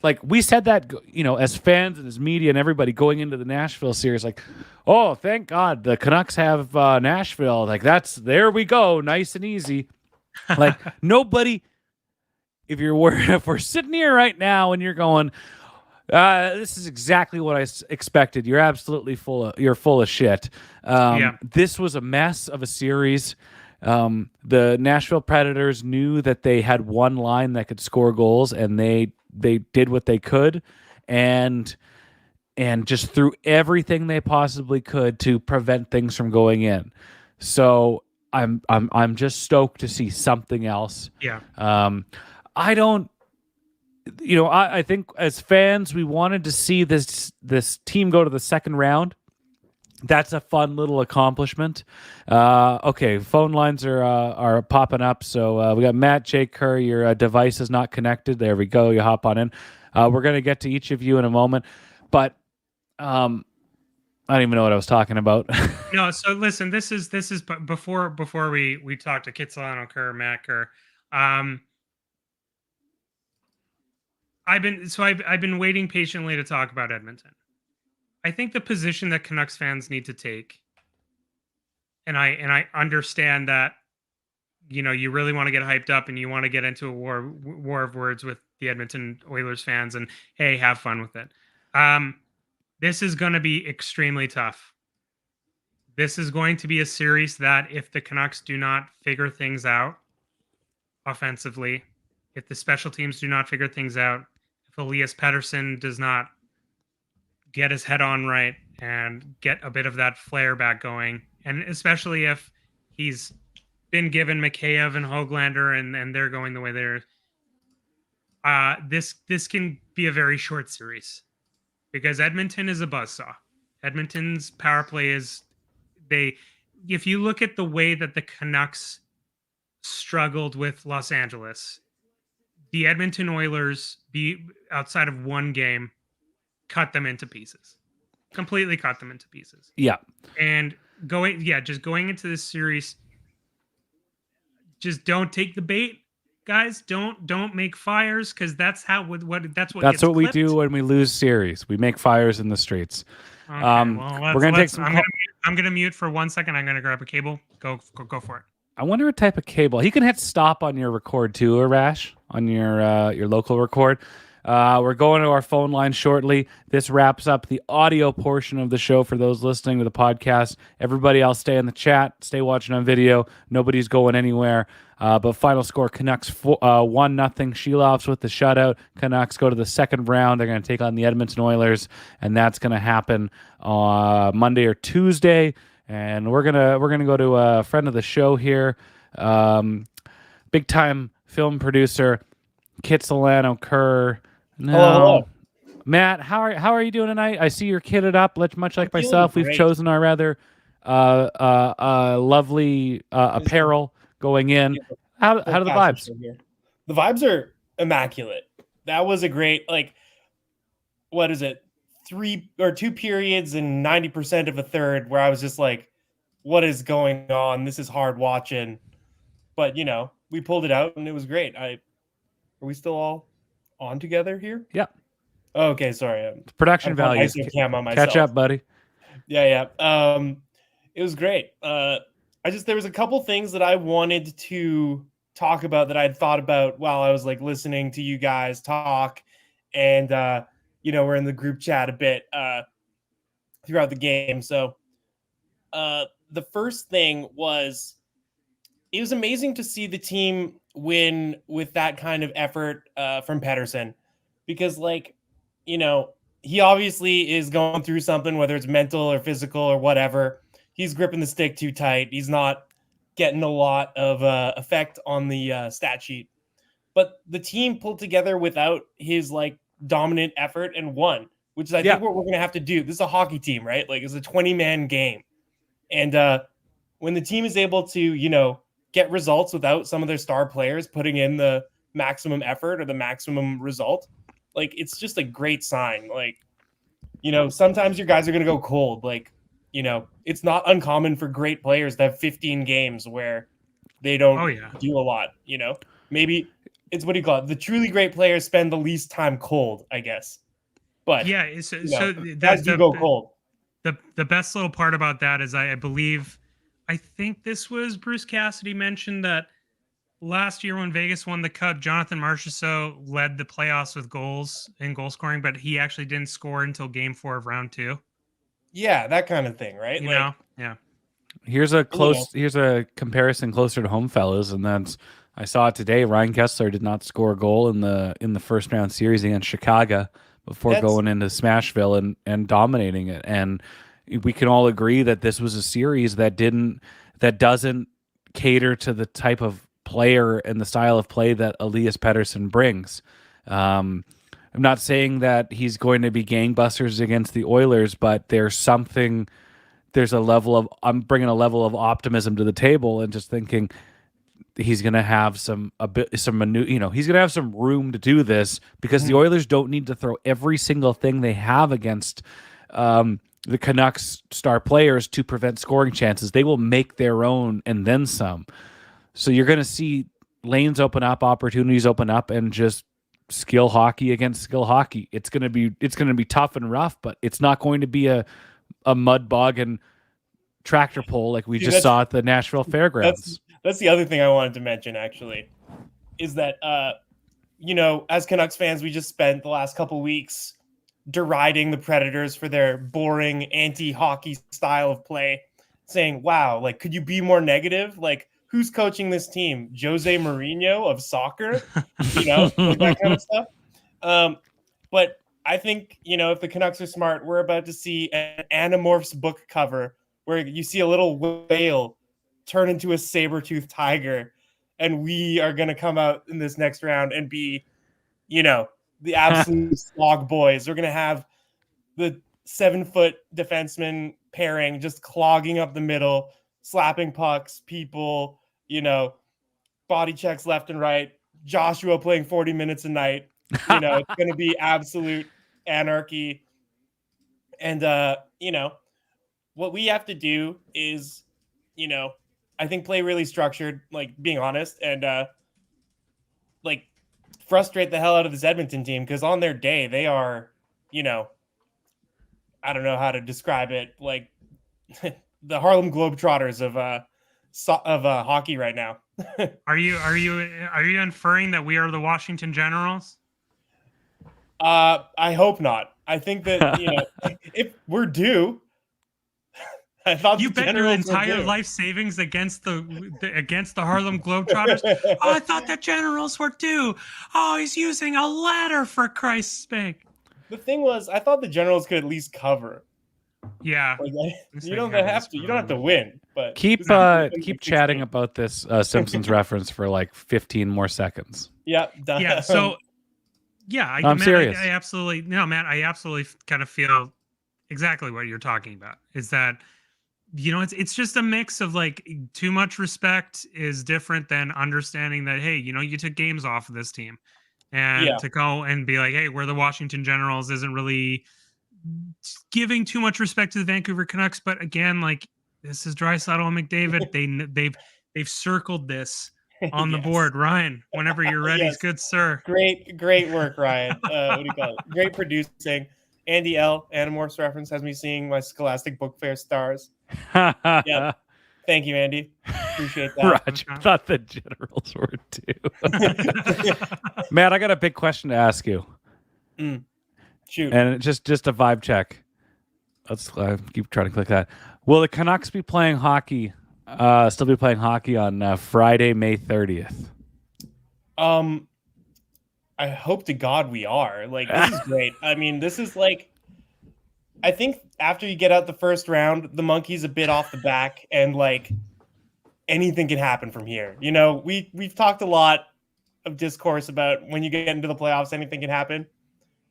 Speaker 2: like, we said that, you know, as fans and as media and everybody going into the Nashville series, like, oh, thank God the Canucks have Nashville. Like, there we go, nice and easy. Like, nobody, if we're sitting here right now and you're going, this is exactly what I expected. You're absolutely you're full of shit. This was a mess of a series. The Nashville Predators knew that they had one line that could score goals, and they did what they could, and just threw everything they possibly could to prevent things from going in. So I'm just stoked to see something else.
Speaker 1: Yeah.
Speaker 2: I don't. You know, I think as fans, we wanted to see this team go to the second round. That's a fun little accomplishment. Okay, phone lines are popping up. So we got Matt, Jake Kerr. Your device is not connected. There we go. You hop on in. We're going to get to each of you in a moment. But I don't even know what I was talking about.
Speaker 1: No, so listen, this is before we talk to Kitsilano Kerr, Matt Kerr. I've been waiting patiently to talk about Edmonton. I think the position that Canucks fans need to take, and I understand that, you know, you really want to get hyped up and you want to get into a war of words with the Edmonton Oilers fans, and hey, have fun with it. This is going to be extremely tough. This is going to be a series that, if the Canucks do not figure things out offensively, if the special teams do not figure things out, if Elias Pettersson does not get his head on right and get a bit of that flair back going, and especially if he's been given Mikheyev and Höglander and they're going the way they're, this can be a very short series, because Edmonton is a buzzsaw. Edmonton's power play is, if you look at the way that the Canucks struggled with Los Angeles, the Edmonton Oilers, outside of one game, cut them into pieces. Completely cut them into pieces.
Speaker 2: Yeah.
Speaker 1: And going into this series, just don't take the bait, guys. Don't make fires, because that's what
Speaker 2: we do when we lose series. We make fires in the streets.
Speaker 1: Okay,
Speaker 2: we're gonna take some.
Speaker 1: I'm gonna mute for 1 second. I'm gonna grab a cable. Go for it.
Speaker 2: I wonder what type of cable. He can hit stop on your record too, Arash, on your local record. We're going to our phone line shortly. This wraps up the audio portion of the show for those listening to the podcast. Everybody else stay in the chat, stay watching on video. Nobody's going anywhere. But final score, Canucks 1-0. Silovs with the shutout. Canucks go to the second round. They're going to take on the Edmonton Oilers, and that's going to happen Monday or Tuesday. And we're gonna go to a friend of the show here, big time film producer, Kitsilano Kerr. No,
Speaker 6: hello.
Speaker 2: Matt, how are you doing tonight? I see you're kitted up, much like myself. We've chosen our rather lovely apparel going in. How are the vibes?
Speaker 6: The vibes are immaculate. That was a great, like, what is it? 3 or 2 periods and 90% of a third where I was just like, what is going on? This is hard watching. But, you know, we pulled it out and it was great. Are we still all on together here?
Speaker 2: Yeah.
Speaker 6: Okay, sorry.
Speaker 2: Production value. Catch up, buddy.
Speaker 6: Yeah. It was great. There was a couple things that I wanted to talk about that I'd thought about while I was like listening to you guys talk. And, we're in the group chat a bit throughout the game. So the first thing was, it was amazing to see the team win with that kind of effort from Pettersson, because, like, he obviously is going through something, whether it's mental or physical or whatever. He's gripping the stick too tight. He's not getting a lot of effect on the stat sheet. But the team pulled together without his, like, dominant effort and won, which is, I think, what we're going to have to do. This is a hockey team, right? Like, it's a 20-man game. And when the team is able to, get results without some of their star players putting in the maximum effort or the maximum result, like it's just a great sign. Like, sometimes your guys are going to go cold. Like, it's not uncommon for great players to have 15 games where they don't do a lot. Maybe it's, what do you call it? The truly great players spend the least time cold, I guess. But
Speaker 1: so
Speaker 6: guys do go cold.
Speaker 1: The best little part about that is I think this was Bruce Cassidy mentioned that last year when Vegas won the Cup, Jonathan Marchessault led the playoffs with goals and goal scoring, but he actually didn't score until Game 4 of Round 2.
Speaker 6: Yeah, that kind of thing, right?
Speaker 1: Yeah.
Speaker 2: Here's a comparison closer to home, fellas, and that's, I saw it today. Ryan Kessler did not score a goal in the first round series against Chicago before going into Smashville and dominating it. And we can all agree that this was a series that doesn't cater to the type of player and the style of play that Elias Pettersson brings. I'm not saying that he's going to be gangbusters against the Oilers, but I'm bringing a level of optimism to the table and just thinking he's going to have he's going to have some room to do this, because the Oilers don't need to throw every single thing they have against the Canucks star players to prevent scoring chances. They will make their own and then some. So you're going to see lanes open up, opportunities open up, and just skill hockey against skill hockey. It's going to be tough and rough, but it's not going to be a mud bog and tractor pull like we just saw at the Nashville Fairgrounds.
Speaker 6: That's the other thing I wanted to mention, actually, is that as Canucks fans, we just spent the last couple weeks deriding the Predators for their boring anti-hockey style of play, saying, "Wow, like, could you be more negative? Like, who's coaching this team? Jose Mourinho of soccer?" Like that kind of stuff. But I think, if the Canucks are smart, we're about to see an Animorphs book cover where you see a little whale turn into a saber-toothed tiger, and we are going to come out in this next round and be, the absolute slog boys. We're going to have the 7-foot defenseman pairing just clogging up the middle, slapping pucks, people, body checks left and right, Joshua playing 40 minutes a night. It's going to be absolute anarchy. And, what we have to do is, I think play really structured, like being honest, and, frustrate the hell out of this Edmonton team, because on their day, they are, I don't know how to describe it, like the Harlem Globetrotters of hockey right now.
Speaker 1: Are you inferring that we are the Washington Generals?
Speaker 6: I hope not. I think that if we're due, I thought
Speaker 1: you bet your entire life savings against the Harlem Globetrotters. Oh, I thought the Generals were due. Oh, he's using a ladder, for Christ's sake.
Speaker 6: The thing was, I thought the Generals could at least cover.
Speaker 1: Yeah,
Speaker 6: you don't have to. You don't have to win, but
Speaker 2: keep chatting about this Simpsons reference for like 15 more seconds.
Speaker 6: Yeah, done.
Speaker 1: Yeah. So, yeah,
Speaker 2: I'm serious.
Speaker 1: I absolutely I absolutely kind of feel exactly what you're talking about. Is that it's just a mix of like too much respect is different than understanding that, hey, you took games off of this team, and to go and be like, hey, we're the Washington Generals isn't really giving too much respect to the Vancouver Canucks. But again, like, this is Draisaitl and McDavid. They've circled this on the board. Ryan, whenever you're ready, good sir.
Speaker 6: Great work, Ryan. What do you call it? Great producing. Andy L. Animorphs reference has me seeing my Scholastic Book Fair stars. Yeah. Thank you, Andy. Appreciate that.
Speaker 2: Roger thought the Generals were too. Matt, I got a big question to ask you.
Speaker 6: Shoot.
Speaker 2: And just a vibe check. Let's keep trying to click that. Will the Canucks be playing hockey? Still be playing hockey on Friday, May 30th?
Speaker 6: I hope to God we are. Like, this is great. I mean, this is like, I think after you get out the first round, the monkey's a bit off the back, and like anything can happen from here. We've talked a lot of discourse about when you get into the playoffs, anything can happen.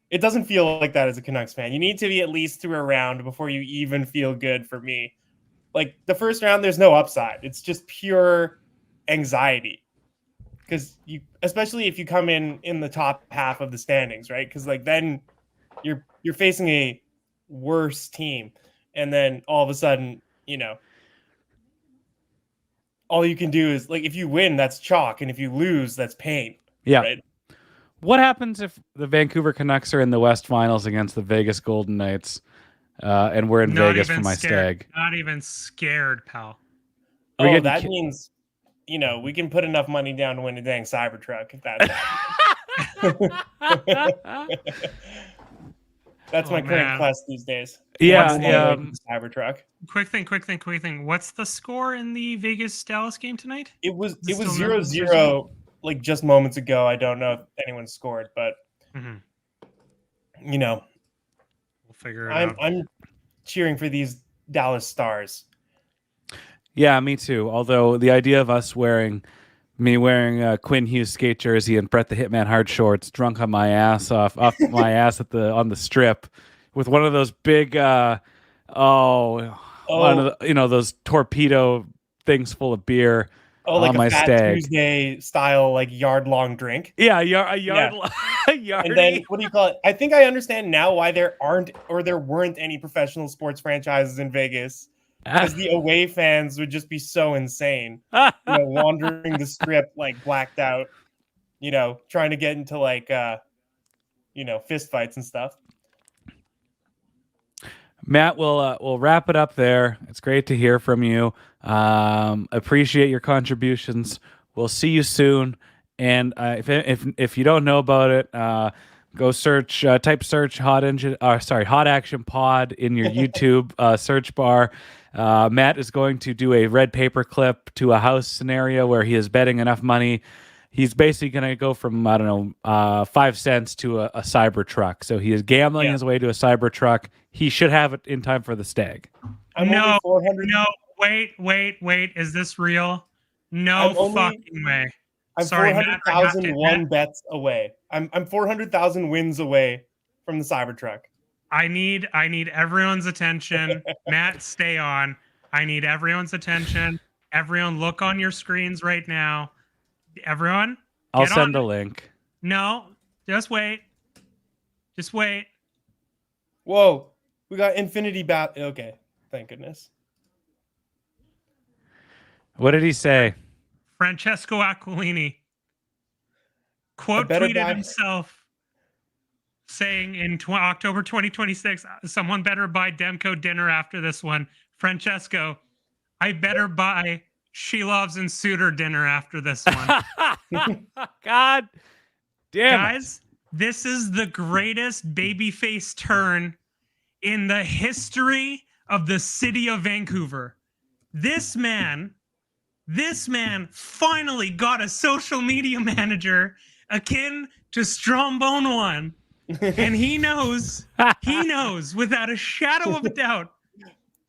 Speaker 6: It doesn't feel like that as a Canucks fan. You need to be at least through a round before you even feel good, for me. Like, the first round, there's no upside. It's just pure anxiety. because especially if you come in the top half of the standings, right? Because like then you're facing a worse team, and then all of a sudden, all you can do is like if you win, that's chalk, and if you lose, that's pain.
Speaker 2: Yeah.
Speaker 6: Right?
Speaker 2: What happens if the Vancouver Canucks are in the West Finals against the Vegas Golden Knights, and we're in
Speaker 1: Not
Speaker 2: Vegas for
Speaker 1: even
Speaker 2: my
Speaker 1: scared.
Speaker 2: stag?
Speaker 1: Not even scared, pal.
Speaker 2: We're
Speaker 6: Oh,
Speaker 2: getting
Speaker 6: that means we can put enough money down to win a dang Cybertruck if that's That's my current
Speaker 1: man.
Speaker 6: quest these days.
Speaker 2: Yeah,
Speaker 6: Cybertruck.
Speaker 1: Quick thing. What's the score in the Vegas Dallas game tonight?
Speaker 6: It was
Speaker 1: Is it
Speaker 6: 0-0 like just moments ago. I don't know if anyone scored, but
Speaker 1: We'll figure it out.
Speaker 6: I'm cheering for these Dallas Stars.
Speaker 2: Yeah, me too. Although the idea of us wearing a Quinn Hughes skate jersey and Brett the Hitman Hart shorts, drunk on my ass off my ass on the strip, with one of those big one of the, those torpedo things full of beer.
Speaker 6: Like
Speaker 2: on my
Speaker 6: a Fat
Speaker 2: stag.
Speaker 6: Tuesday style, like yard long drink.
Speaker 2: Yeah, a yard.
Speaker 6: And then what do you call it? I think I understand now why there weren't any professional sports franchises in Vegas. Because the away fans would just be so insane, wandering the strip like blacked out, trying to get into like, fist fights and stuff.
Speaker 2: Matt, we'll wrap it up there. It's great to hear from you. Appreciate your contributions. We'll see you soon. And if you don't know about it, go type search Hot Action Pod in your YouTube search bar. Matt is going to do a red paper clip to a house scenario where he is betting enough money. He's basically going to go from, 5 cents to a Cybertruck. So he is gambling his way to a Cybertruck. He should have it in time for the stag.
Speaker 1: No, wait. Is this real? No fucking way.
Speaker 6: I'm 400,001 bets away. I'm 400,000 wins away from the Cybertruck.
Speaker 1: I need everyone's attention. Matt, stay on. I need everyone's attention. Everyone, look on your screens right now. Everyone,
Speaker 2: I'll send a link.
Speaker 1: No, just wait.
Speaker 6: Whoa, we got Infinity Bat. Okay, thank goodness.
Speaker 2: What did he say?
Speaker 1: Francesco Aquilini quote tweeted himself saying in October 2026, someone better buy Demko dinner after this one. Francesco, I better buy Silovs and Suter dinner after this one.
Speaker 2: God damn
Speaker 1: Guys, this is the greatest babyface turn in the history of the city of Vancouver. This man finally got a social media manager akin to Strombone One. And he knows without a shadow of a doubt,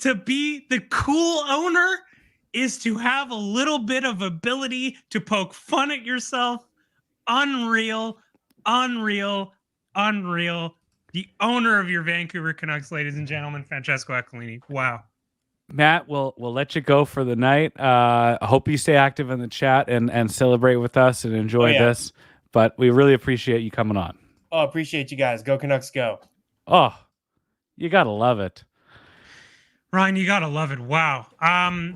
Speaker 1: to be the cool owner is to have a little bit of ability to poke fun at yourself. Unreal. The owner of your Vancouver Canucks, ladies and gentlemen, Francesco Aquilini. Wow.
Speaker 2: Matt, we'll let you go for the night. I hope you stay active in the chat and celebrate with us and enjoy this. But we really appreciate you coming on.
Speaker 6: Oh, appreciate you guys. Go Canucks, go.
Speaker 2: Oh, you got to love it.
Speaker 1: Ryan, you gotta love it. Wow.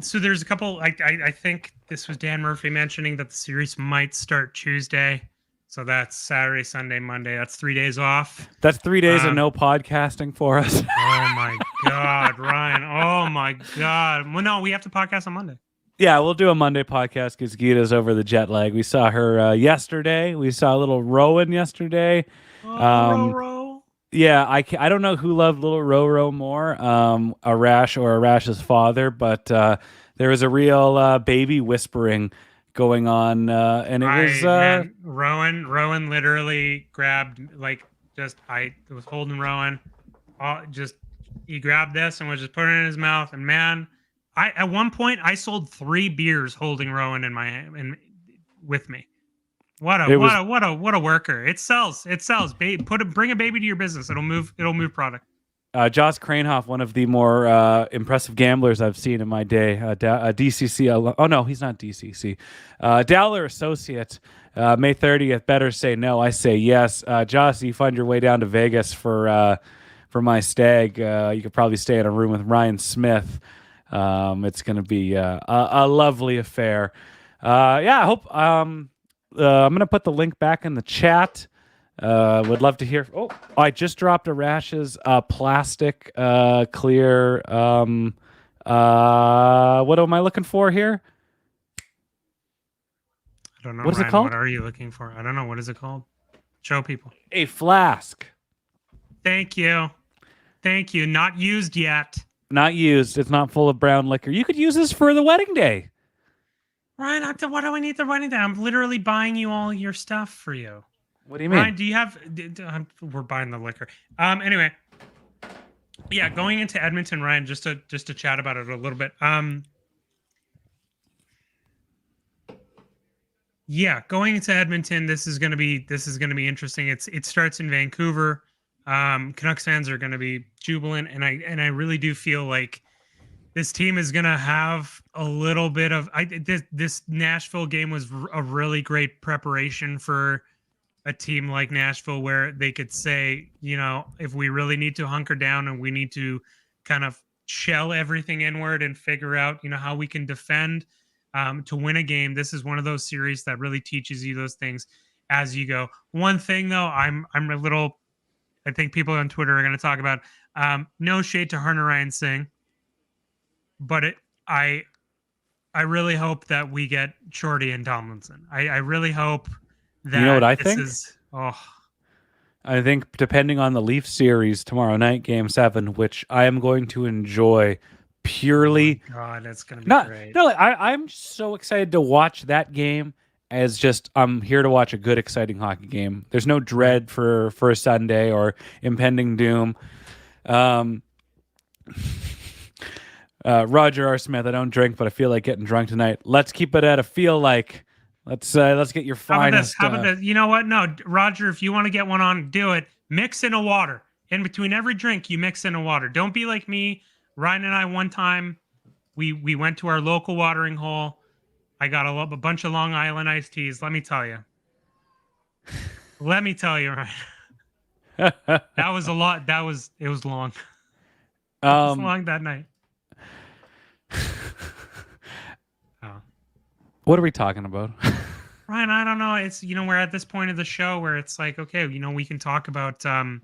Speaker 1: So there's a couple. I think this was Dan Murphy mentioning that the series might start Tuesday. So that's Saturday, Sunday, Monday. That's 3 days off.
Speaker 2: That's 3 days of no podcasting for us.
Speaker 1: Oh my God, Ryan. Oh my God. Well, no, we have to podcast on Monday.
Speaker 2: Yeah, we'll do a Monday podcast because Gita's over the jet lag. We saw her yesterday. We saw little Rowan yesterday.
Speaker 1: Ro.
Speaker 2: Yeah, I don't know who loved little Roro more, Arash or Arash's father, but there was a real baby whispering going on, and it was
Speaker 1: Rowan literally grabbed I was holding Rowan, he grabbed this and was just putting it in his mouth, and man, at one point I sold 3 beers holding Rowan in my hand with me. What a worker! It sells. Bring a baby to your business. It'll move product.
Speaker 2: Joss Kranehoff, one of the more impressive gamblers I've seen in my day. DCC. Oh no, he's not DCC. Dowler associate. May 30th. Better say no. I say yes. Joss, you find your way down to Vegas for my stag. You could probably stay in a room with Ryan Smith. It's going to be a lovely affair. I hope. I'm going to put the link back in the chat. Would love to hear. Oh, I just dropped Arash's plastic clear. What am I looking for here?
Speaker 1: I don't know.
Speaker 2: What is it
Speaker 1: Ryan,
Speaker 2: called?
Speaker 1: What are you looking for? I don't know. What is it called? Show people.
Speaker 2: A flask.
Speaker 1: Thank you. Thank you. Not used yet.
Speaker 2: Not used. It's not full of brown liquor. You could use this for the wedding day.
Speaker 1: Ryan, what do I need the wedding day? I'm literally buying you all your stuff for you.
Speaker 2: What do you mean?
Speaker 1: Ryan, do you have? We're buying the liquor. Anyway, yeah, going into Edmonton, Ryan, just to chat about it a little bit. Yeah, going into Edmonton, this is gonna be interesting. It starts in Vancouver. Canucks fans are gonna be jubilant, and I really do feel like this team is gonna have a little bit of. This Nashville game was a really great preparation for a team like Nashville, where they could say, you know, if we really need to hunker down and we need to kind of shell everything inward and figure out, you know, how we can defend to win a game. This is one of those series that really teaches you those things as you go. One thing though, I'm a little, I think people on Twitter are going to talk about, no shade to Harner Ryan Singh, but I really hope that we get Shorty and Tomlinson. I really hope that.
Speaker 2: You know what I think? I think depending on the Leaf series tomorrow night, Game 7, which I am going to enjoy purely.
Speaker 1: Oh God, it's going to be great.
Speaker 2: No, I'm so excited to watch that game. As just I'm here to watch a good, exciting hockey game. There's no dread for a Sunday or impending doom. Roger R. Smith, I don't drink, but I feel like getting drunk tonight. Let's keep it at a feel like. Let's get your finest.
Speaker 1: How about this? You know what? No, Roger, if you want to get one on, do it. Mix in a water. In between every drink, you mix in a water. Don't be like me. Ryan and I, one time, we went to our local watering hole. I got a bunch of Long Island iced teas. Let me tell you. Ryan. That was a lot. It was long. It was long that night.
Speaker 2: What are we talking about?
Speaker 1: Ryan, I don't know. It's, you know, we're at this point of the show where it's like, okay, you know, we can talk about of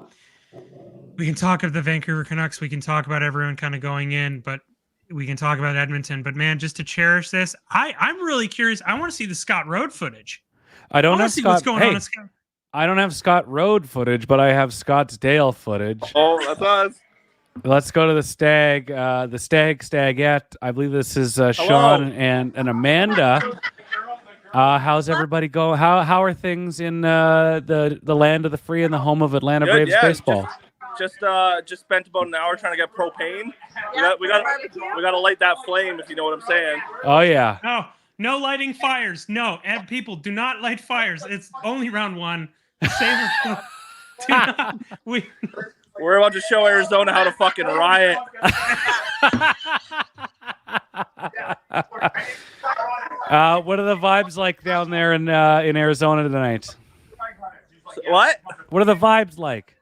Speaker 1: the Vancouver Canucks. We can talk about everyone kind of going in, but we can talk about Edmonton. But man, just to cherish this, I'm really curious. I want to see the Scott Road footage.
Speaker 2: I don't
Speaker 1: want to see what's going on.
Speaker 2: I don't have Scott Road footage, but I have Scottsdale footage.
Speaker 7: Oh, that's us.
Speaker 2: Let's go to the Stag, Stagette. I believe this is Sean and Amanda. How's everybody going? How are things in the land of the free and the home of Atlanta
Speaker 7: Good,
Speaker 2: Braves
Speaker 7: yeah,
Speaker 2: baseball?
Speaker 7: Just spent about an hour trying to get propane. We got to light that flame, if you know what I'm saying.
Speaker 2: Oh yeah.
Speaker 1: No lighting fires. No, and people do not light fires. It's only round one. Save it.
Speaker 7: We're about to show Arizona how to fucking riot.
Speaker 2: What are the vibes like down there in Arizona tonight?
Speaker 7: What?
Speaker 2: What are the vibes like?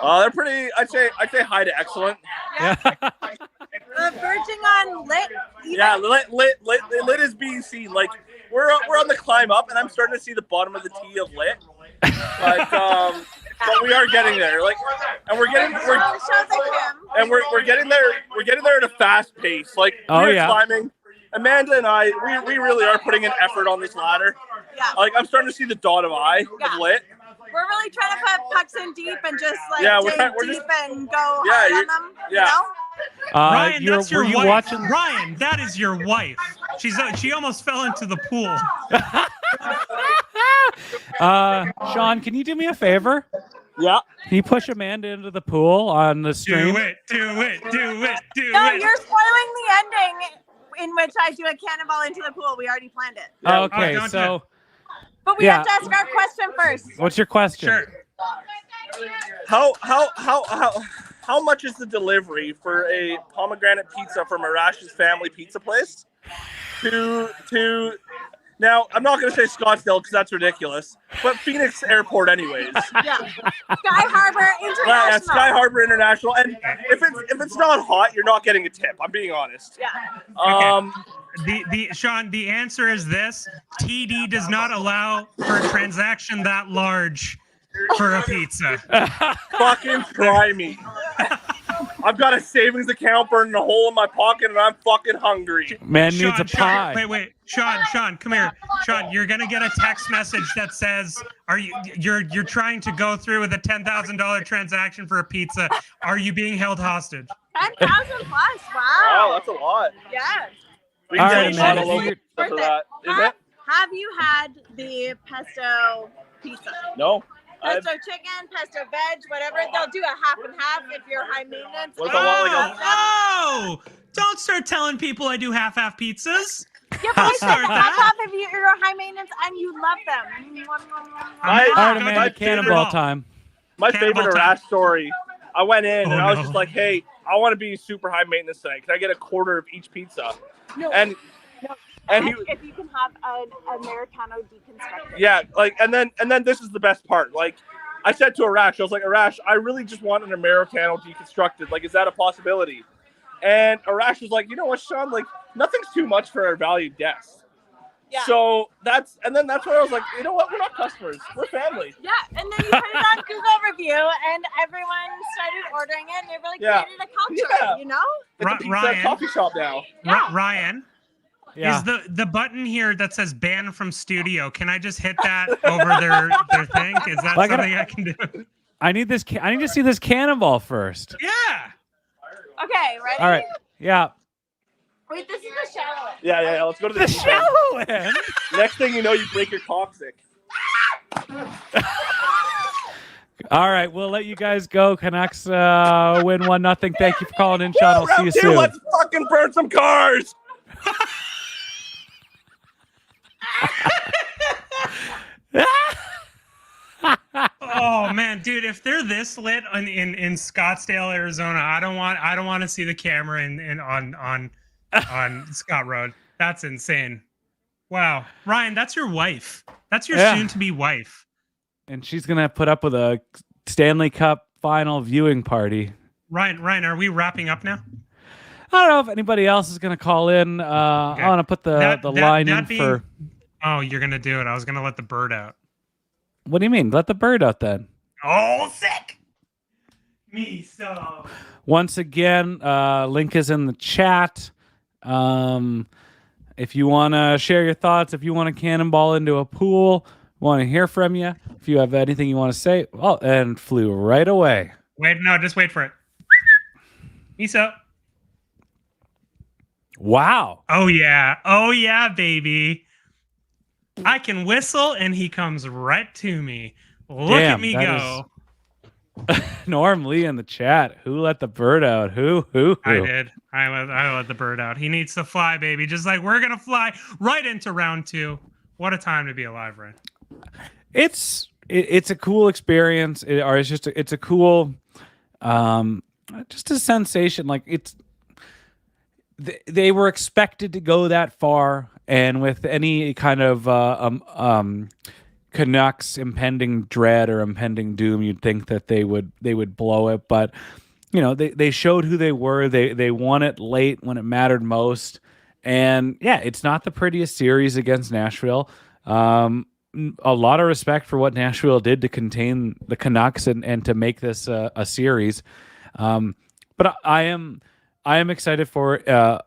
Speaker 7: They're pretty. I'd say high to excellent.
Speaker 2: Yeah.
Speaker 8: Verging on lit.
Speaker 7: Yeah, lit is being seen. Like we're on the climb up, and I'm starting to see the bottom of the T of lit. But we are getting there. Like, and we're getting there. We're getting there at a fast pace. Like we're climbing. Amanda and I, we really are putting an effort on this ladder.
Speaker 8: Yeah.
Speaker 7: Like I'm starting to see the dot of eye of lit.
Speaker 8: We're really trying to put pucks in deep and just like dig deep and go hard on them.
Speaker 7: Yeah.
Speaker 8: You know?
Speaker 1: Ryan, that's your wife.
Speaker 2: Watching?
Speaker 1: Ryan, that is your wife. She almost fell into the pool.
Speaker 2: Sean, can you do me a favor?
Speaker 7: Yeah.
Speaker 2: Can you push Amanda into the pool on the stream?
Speaker 1: Do it.
Speaker 8: No, you're spoiling the ending in which I do a cannonball into the pool. We already planned it.
Speaker 2: Yeah. Okay, so.
Speaker 8: But we have to ask our question first.
Speaker 2: What's your question?
Speaker 1: Sure.
Speaker 7: How how much is the delivery for a pomegranate pizza from Arash's family pizza place to now, I'm not going to say Scottsdale because that's ridiculous, but Phoenix Airport anyways.
Speaker 8: Yeah. Sky Harbor International.
Speaker 7: Yeah, Sky Harbor International. And if it's not hot, you're not getting a tip. I'm being honest.
Speaker 8: Yeah.
Speaker 1: The Sean, the answer is this: TD does not allow for a transaction that large for a pizza.
Speaker 7: Fucking try me. I've got a savings account burning a hole in my pocket, and I'm fucking hungry.
Speaker 2: Man
Speaker 1: Sean,
Speaker 2: needs a pie.
Speaker 1: Wait, Sean, come here. Sean, you're gonna get a text message that says, you're trying to go through with a $10,000 transaction for a pizza. Are you being held hostage?
Speaker 8: 10,000 plus. Wow.
Speaker 7: Wow, that's a lot.
Speaker 8: Yeah.
Speaker 7: We
Speaker 2: All
Speaker 7: can
Speaker 2: right,
Speaker 7: get a
Speaker 2: man,
Speaker 7: bottle
Speaker 2: if
Speaker 7: of pizza for that. Is it?
Speaker 8: Have you had the pesto pizza?
Speaker 7: No.
Speaker 8: Pesto chicken, pesto veg, whatever. They'll do a half and half if you're high maintenance.
Speaker 7: What's a lot like a-
Speaker 1: Oh! Don't start telling people I do half-half pizzas.
Speaker 8: Yeah, but
Speaker 1: Don't start that.
Speaker 8: half if you're high maintenance and you love them.
Speaker 2: All right,
Speaker 1: my
Speaker 2: Amanda, cannonball time.
Speaker 7: My
Speaker 1: Cannonball
Speaker 7: favorite
Speaker 1: time.
Speaker 7: Arash story. I went in and I was
Speaker 1: no.
Speaker 7: just like, hey, I want to be super high maintenance tonight. Can I get a quarter of each pizza?
Speaker 8: No.
Speaker 7: And he,
Speaker 8: If you can have an Americano deconstructed.
Speaker 7: yeah, like, and then this is the best part. Like, I said to Arash, I was like, Arash, I really just want an Americano deconstructed. Like, is that a possibility? And Arash was like, you know what, Sean? Like, nothing's too much for our valued guests.
Speaker 8: Yeah.
Speaker 7: So that's where I was like, you know what? We're not customers. We're family.
Speaker 8: Yeah, and then you put it on Google review, and everyone started ordering it, and it really
Speaker 7: Yeah.
Speaker 8: created a culture,
Speaker 7: Yeah.
Speaker 8: you know?
Speaker 7: It's a pizza
Speaker 1: Ryan.
Speaker 7: coffee shop now.
Speaker 8: Yeah.
Speaker 1: Ryan,
Speaker 2: Yeah.
Speaker 1: is the button here that says ban from studio? Can I just hit that over their thing? Is that
Speaker 2: Well,
Speaker 1: something I can do?
Speaker 2: I need this. I need to see this cannonball first.
Speaker 1: Yeah.
Speaker 8: Okay, ready?
Speaker 2: All right. Yeah.
Speaker 8: Wait, this is the shallow end.
Speaker 7: Yeah. Let's go to
Speaker 2: The
Speaker 7: the
Speaker 2: shallow end.
Speaker 7: Next thing you know, you break your coccyx.
Speaker 2: All right, we'll let you guys go. Canucks win 1-0. Thank you for calling in, Sean. I'll see you
Speaker 7: Round two,
Speaker 2: soon.
Speaker 7: let's fucking burn some cars.
Speaker 1: Oh man, dude, if they're this lit in Scottsdale, Arizona, I don't want to see the camera on Scott Road. That's insane. Wow, Ryan, that's your wife. That's your soon-to-be wife.
Speaker 2: And she's gonna put up with a Stanley Cup final viewing party.
Speaker 1: Ryan, are we wrapping up now?
Speaker 2: I don't know if anybody else is gonna call in. I want to put the line in for.
Speaker 1: Oh, you're gonna do it. I was gonna let the bird out.
Speaker 2: What do you mean? Let the bird out then.
Speaker 1: Oh, sick. Me so.
Speaker 2: Once again, link is in the chat. If you want to share your thoughts, if you want to cannonball into a pool, want to hear from you. If you have anything you want to say, oh, and flew right away.
Speaker 1: Wait, no, just wait for it. Miso.
Speaker 2: Wow.
Speaker 1: Oh yeah, baby. I can whistle and he comes right to me. Look at me go.
Speaker 2: Norm Lee in the chat. Who let the bird out? Who?
Speaker 1: I did. I let the bird out. He needs to fly, baby. Just like we're gonna fly right into round 2. What a time to be alive, Ryan.
Speaker 2: It's a cool experience. It's a cool, just a sensation. Like they were expected to go that far, and with any kind of Canucks impending dread or impending doom, you'd think that they would blow it. But you know, they showed who they were. They won it late when it mattered most. And yeah, it's not the prettiest series against Nashville. A lot of respect for what Nashville did to contain the Canucks and to make this a series. But I am excited for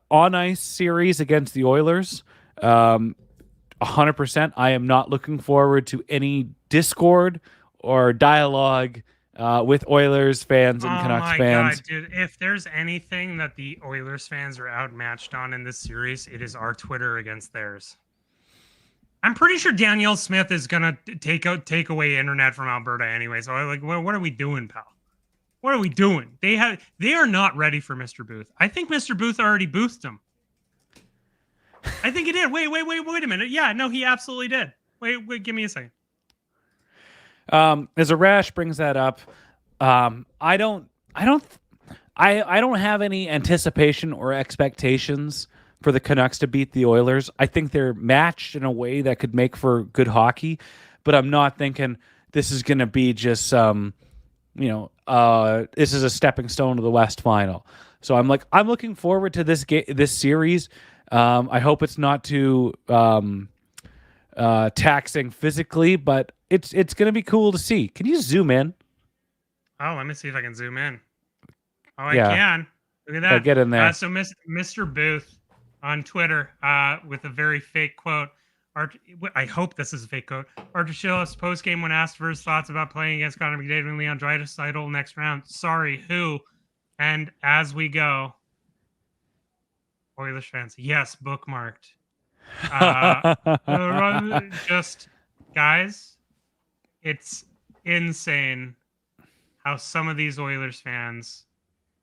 Speaker 2: on ice series against the Oilers. 100%. I am not looking forward to any discord or dialogue with Oilers fans and Canucks fans.
Speaker 1: God, dude! If there's anything that the Oilers fans are outmatched on in this series, it is our Twitter against theirs. I'm pretty sure Danielle Smith is gonna take away internet from Alberta anyway. So like, what are we doing, pal? What are we doing? They are not ready for Mr. Booth. I think Mr. Booth already boothed him. I think he did. Wait a minute. Yeah, no, he absolutely did. Wait, give me a second.
Speaker 2: As Arash brings that up, I don't I don't have any anticipation or expectations for the Canucks to beat the Oilers. I think they're matched in a way that could make for good hockey, but I'm not thinking this is going to be just this is a stepping stone to the West Final. So I'm looking forward to this series. I hope it's not too taxing physically, but it's going to be cool to see. Can you zoom in?
Speaker 1: Oh, let me see if I can zoom in. Oh,
Speaker 2: Yeah.
Speaker 1: I can. Look at that.
Speaker 2: Get in there.
Speaker 1: So Mr. Booth on Twitter with a very fake quote. I hope this is a fake quote. Arturs Silovs post-game when asked for his thoughts about playing against Connor McDavid and Leon Draisaitl next round. Sorry, who? And as we go, Oilers fans, yes, bookmarked. Just, guys, it's insane how some of these Oilers fans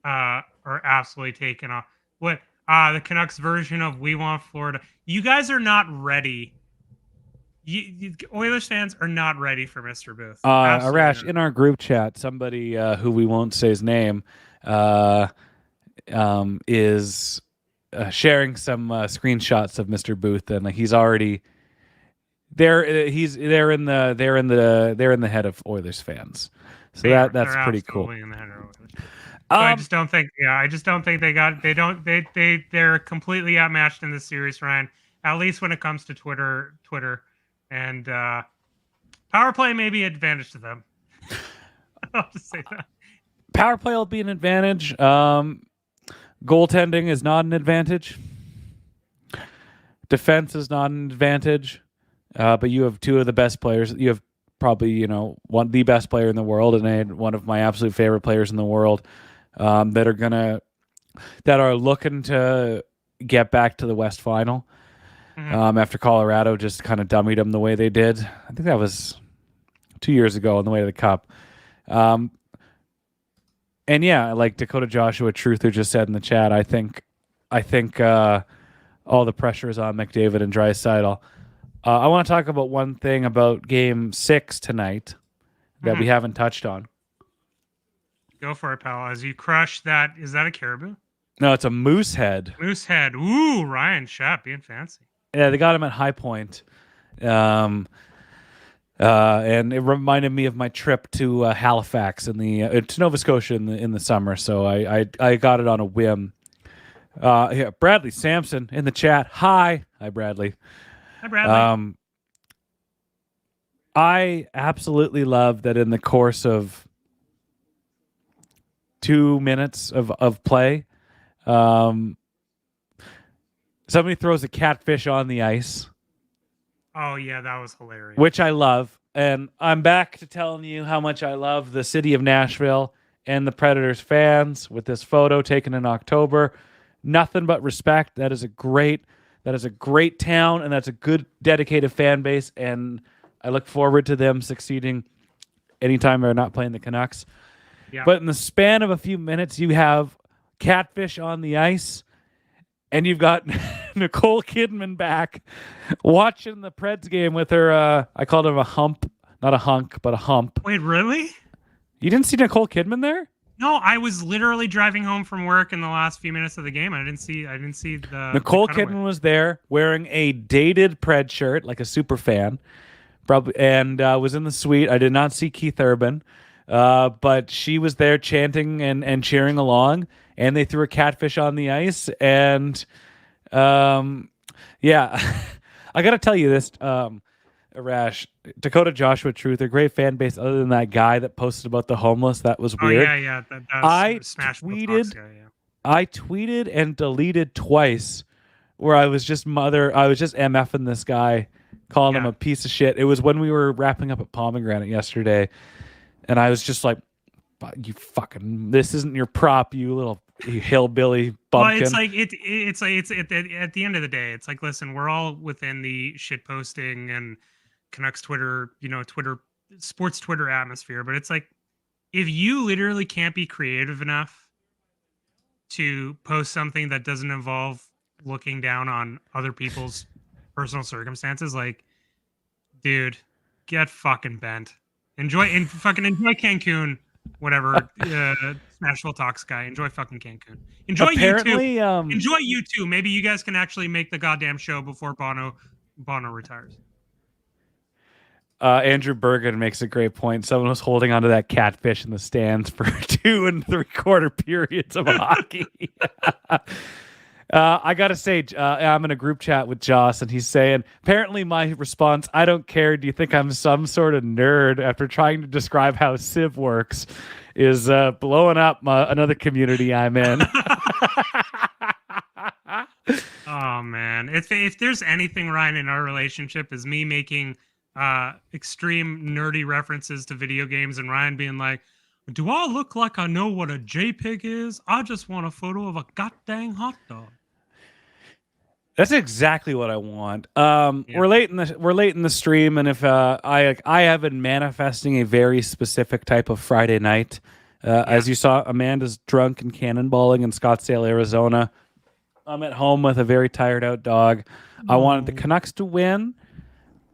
Speaker 1: are absolutely taken off. What the Canucks version of "We Want Florida"? You guys are not ready. Oilers fans are not ready for Mr. Booth.
Speaker 2: Arash, in our group chat, somebody who we won't say his name is sharing some screenshots of Mr. Booth, and he's already there. They're in the head of Oilers fans. So that's pretty cool.
Speaker 1: In the head of Oilers. I just don't think. Yeah, I just don't think they're completely outmatched in this series, Ryan. At least when it comes to Twitter, and power play may be an advantage to them. I'll just say that.
Speaker 2: Power play will be an advantage. Goaltending is not an advantage. Defense is not an advantage. But you have two of the best players. You have probably the best player in the world, and one of my absolute favorite players in the world that are looking to get back to the West Final after Colorado just kind of dummied them the way they did. I think that was 2 years ago on the way to the Cup. And yeah, like Dakota Joshua Truther just said in the chat, I think all the pressure is on McDavid and Draisaitl. I want to talk about one thing about Game 6 tonight that we haven't touched on.
Speaker 1: Go for it, pal. As you crush that, is that a caribou?
Speaker 2: No, it's a moose head.
Speaker 1: Moose head. Ooh, Ryan Schapp being fancy.
Speaker 2: Yeah, they got him at High Point. And it reminded me of my trip to Halifax to Nova Scotia in the summer. So I got it on a whim. Bradley Sampson in the chat. Hi, Bradley.
Speaker 1: Hi, Bradley.
Speaker 2: I absolutely love that in the course of 2 minutes of play, somebody throws a catfish on the ice.
Speaker 1: Oh, yeah, that was hilarious.
Speaker 2: Which I love. And I'm back to telling you how much I love the city of Nashville and the Predators fans with this photo taken in October. Nothing but respect. That is a great town, and that's a good, dedicated fan base. And I look forward to them succeeding anytime they're not playing the Canucks. Yeah. But in the span of a few minutes, you have catfish on the ice, and you've got Nicole Kidman back watching the Preds game with her, I called him a hump, not a hunk, but a hump.
Speaker 1: Wait, really?
Speaker 2: You didn't see Nicole Kidman there?
Speaker 1: No, I was literally driving home from work in the last few minutes of the game. I didn't see the
Speaker 2: Nicole Kidman was there wearing a dated Pred shirt, like a super fan, probably, and was in the suite. I did not see Keith Urban, but she was there chanting and cheering along, and they threw a catfish on the ice. And yeah, I got to tell you this, Arash, Dakota Joshua Truth, a great fan base other than that guy that posted about the homeless. That was weird.
Speaker 1: Oh, yeah.
Speaker 2: I tweeted and deleted twice where I was just MFing this guy, calling him a piece of shit. It was when we were wrapping up at Pomegranate yesterday, and I was just like, you fucking, this isn't your prop, you hillbilly bumpkin.
Speaker 1: Well, it's at the end of the day, it's like, listen, we're all within the shit posting and Canucks Twitter, sports Twitter atmosphere, but it's like, if you literally can't be creative enough to post something that doesn't involve looking down on other people's personal circumstances, like, dude, get fucking bent. Enjoy Cancun, whatever. Nashville Talks guy. Enjoy fucking Cancun. Enjoy
Speaker 2: apparently,
Speaker 1: YouTube. Enjoy you too. Maybe you guys can actually make the goddamn show before Bono retires.
Speaker 2: Andrew Bergen makes a great point. Someone was holding onto that catfish in the stands for 2 3/4 periods of hockey. I gotta say, I'm in a group chat with Joss, and he's saying, apparently my response, I don't care, do you think I'm some sort of nerd, after trying to describe how Civ works, is blowing up another community I'm in.
Speaker 1: Oh man, if there's anything, Ryan, in our relationship, is me making extreme nerdy references to video games and Ryan being like, do I look like I know what a JPEG is? I just want a photo of a goddamn hot dog.
Speaker 2: That's exactly what I want. We're late in the stream, and if I have been manifesting a very specific type of Friday night. As you saw, Amanda's drunk and cannonballing in Scottsdale, Arizona. I'm at home with a very tired out dog. I wanted the Canucks to win.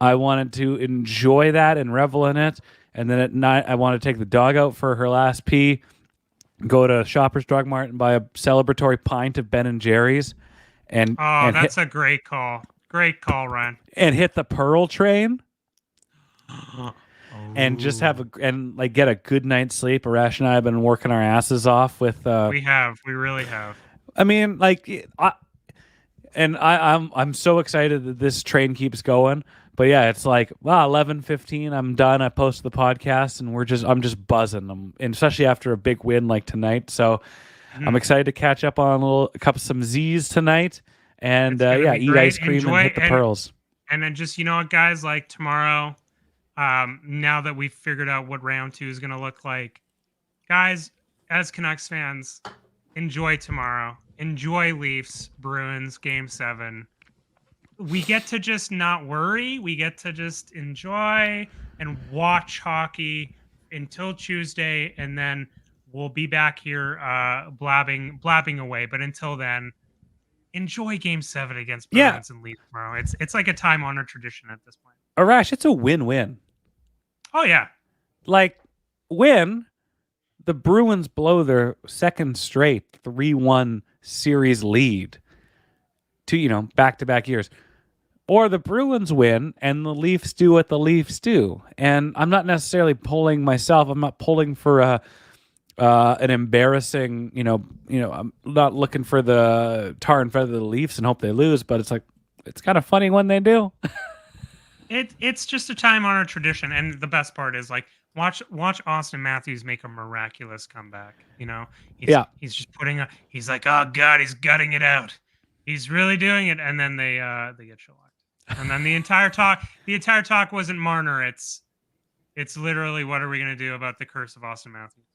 Speaker 2: I wanted to enjoy that and revel in it. And then at night, I want to take the dog out for her last pee, go to Shoppers Drug Mart and buy a celebratory pint of Ben and Jerry's.
Speaker 1: That's a great call. Great call, Ryan.
Speaker 2: And hit the Pearl train. And just get a good night's sleep. Arash and I have been working our asses off with.
Speaker 1: We really have.
Speaker 2: I mean, I'm so excited that this train keeps going. But yeah, it's like 11:15. I'm done. I posted the podcast, and I'm just buzzing. And especially after a big win like tonight. So I'm excited to catch up on some Z's tonight, and eat ice cream and hit the pearls.
Speaker 1: And then just, you know what, guys, like tomorrow, now that we've figured out what round 2 is going to look like, guys, as Canucks fans, enjoy tomorrow. Enjoy Leafs, Bruins, Game 7. We get to just not worry. We get to just enjoy and watch hockey until Tuesday, and then we'll be back here blabbing away. But until then, enjoy Game 7 against Bruins and Leafs tomorrow. It's like a time-honored tradition at this point.
Speaker 2: Arash, it's a win-win.
Speaker 1: Oh, yeah.
Speaker 2: Win, the Bruins blow their second straight 3-1 series lead to, back-to-back years. Or the Bruins win and the Leafs do what the Leafs do. And I'm not necessarily pulling myself. I'm not pulling for an embarrassing, I'm not looking for the tar and feather the Leafs and hope they lose, but it's kind of funny when they do.
Speaker 1: It's just a time-honored tradition. And the best part is, watch Austin Matthews make a miraculous comeback. He's just he's like, oh God, he's gutting it out. He's really doing it. And then they get shellacked. And then the entire talk wasn't Marner. It's literally, what are we going to do about the curse of Austin Matthews?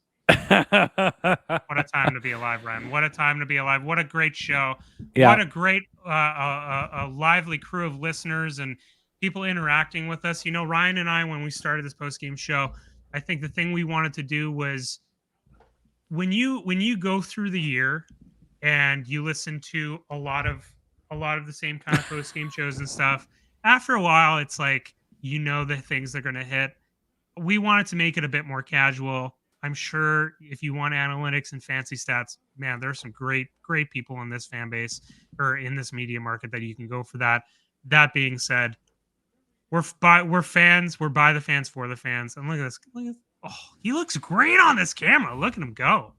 Speaker 1: What a time to be alive, Ryan. What a time to be alive. What a great show. Yeah. What a great a lively crew of listeners and people interacting with us. Ryan and I, when we started this post-game show, I think the thing we wanted to do was, when you go through the year and you listen to a lot of the same kind of post-game shows and stuff, after a while, it's like, the things they're going to hit. We wanted to make it a bit more casual. I'm sure if you want analytics and fancy stats, man, there's some great people in this fan base or in this media market that you can go for that. That being said, we're fans. We're by the fans for the fans. And look at this. Oh, he looks great on this camera. Look at him go.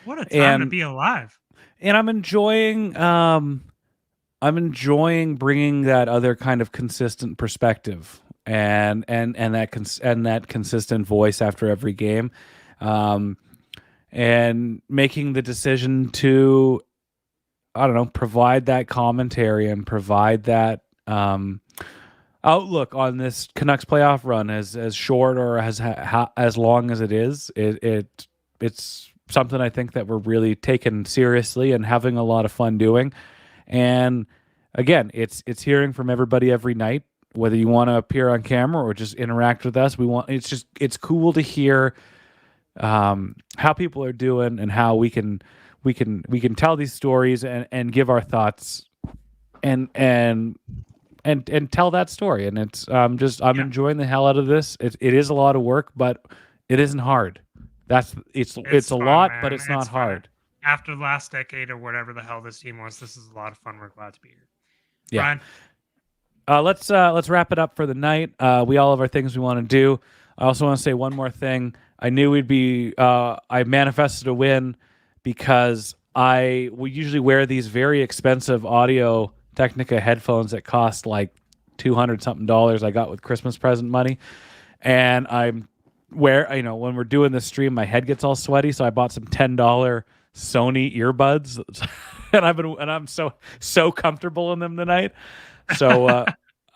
Speaker 1: What a time to be alive.
Speaker 2: And I'm enjoying bringing that other kind of consistent perspective and that consistent voice after every game, and making the decision to, provide that commentary and provide that outlook on this Canucks playoff run, as short or as long as it is. It's something I think that we're really taking seriously and having a lot of fun doing. And again, it's hearing from everybody every night, whether you want to appear on camera or just interact with us. It's cool to hear how people are doing and how we can tell these stories and give our thoughts and tell that story. And I'm enjoying the hell out of this. It is a lot of work, but it isn't hard. It's a
Speaker 1: fun,
Speaker 2: lot,
Speaker 1: man.
Speaker 2: but it's not
Speaker 1: fun.
Speaker 2: hard.
Speaker 1: After the last decade or whatever the hell this team was, this is a lot of fun. We're glad to be here.
Speaker 2: Yeah.
Speaker 1: Ryan?
Speaker 2: Let's wrap it up for the night. We all have our things we want to do. I also want to say one more thing. I knew we'd be. I manifested a win because we usually wear these very expensive Audio Technica headphones that cost like $200 something. I got with Christmas present money, and when we're doing this stream, my head gets all sweaty, so I bought some $10 Sony earbuds, and I'm so comfortable in them tonight. So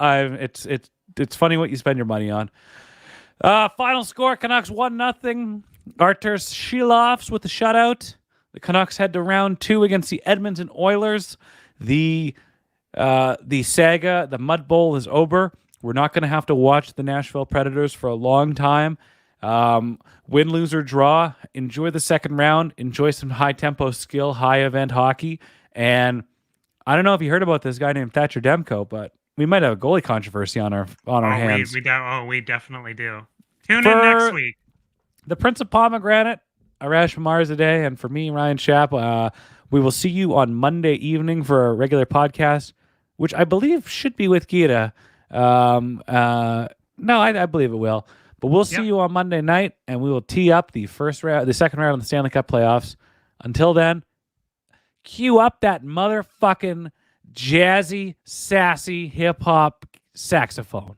Speaker 2: it's funny what you spend your money on. Final score: Canucks 1-0. Arturs Silovs with the shutout. The Canucks head to round 2 against the Edmonton Oilers. The saga, the Mud Bowl, is over. We're not going to have to watch the Nashville Predators for a long time. Win, lose, or draw. Enjoy the second round. Enjoy some high-tempo skill, high-event hockey. And I don't know if you heard about this guy named Thatcher Demko, but we might have a goalie controversy on our hands.
Speaker 1: We definitely do. Tune in next week.
Speaker 2: The Prince of Pomegranate, Arash Marzadeh, and for me, Ryan Schapp, we will see you on Monday evening for a regular podcast, which I believe should be with Gita. No, I believe it will. But we'll see you on Monday night, and we will tee up the second round of the Stanley Cup playoffs. Until then, cue up that motherfucking jazzy, sassy hip hop saxophone.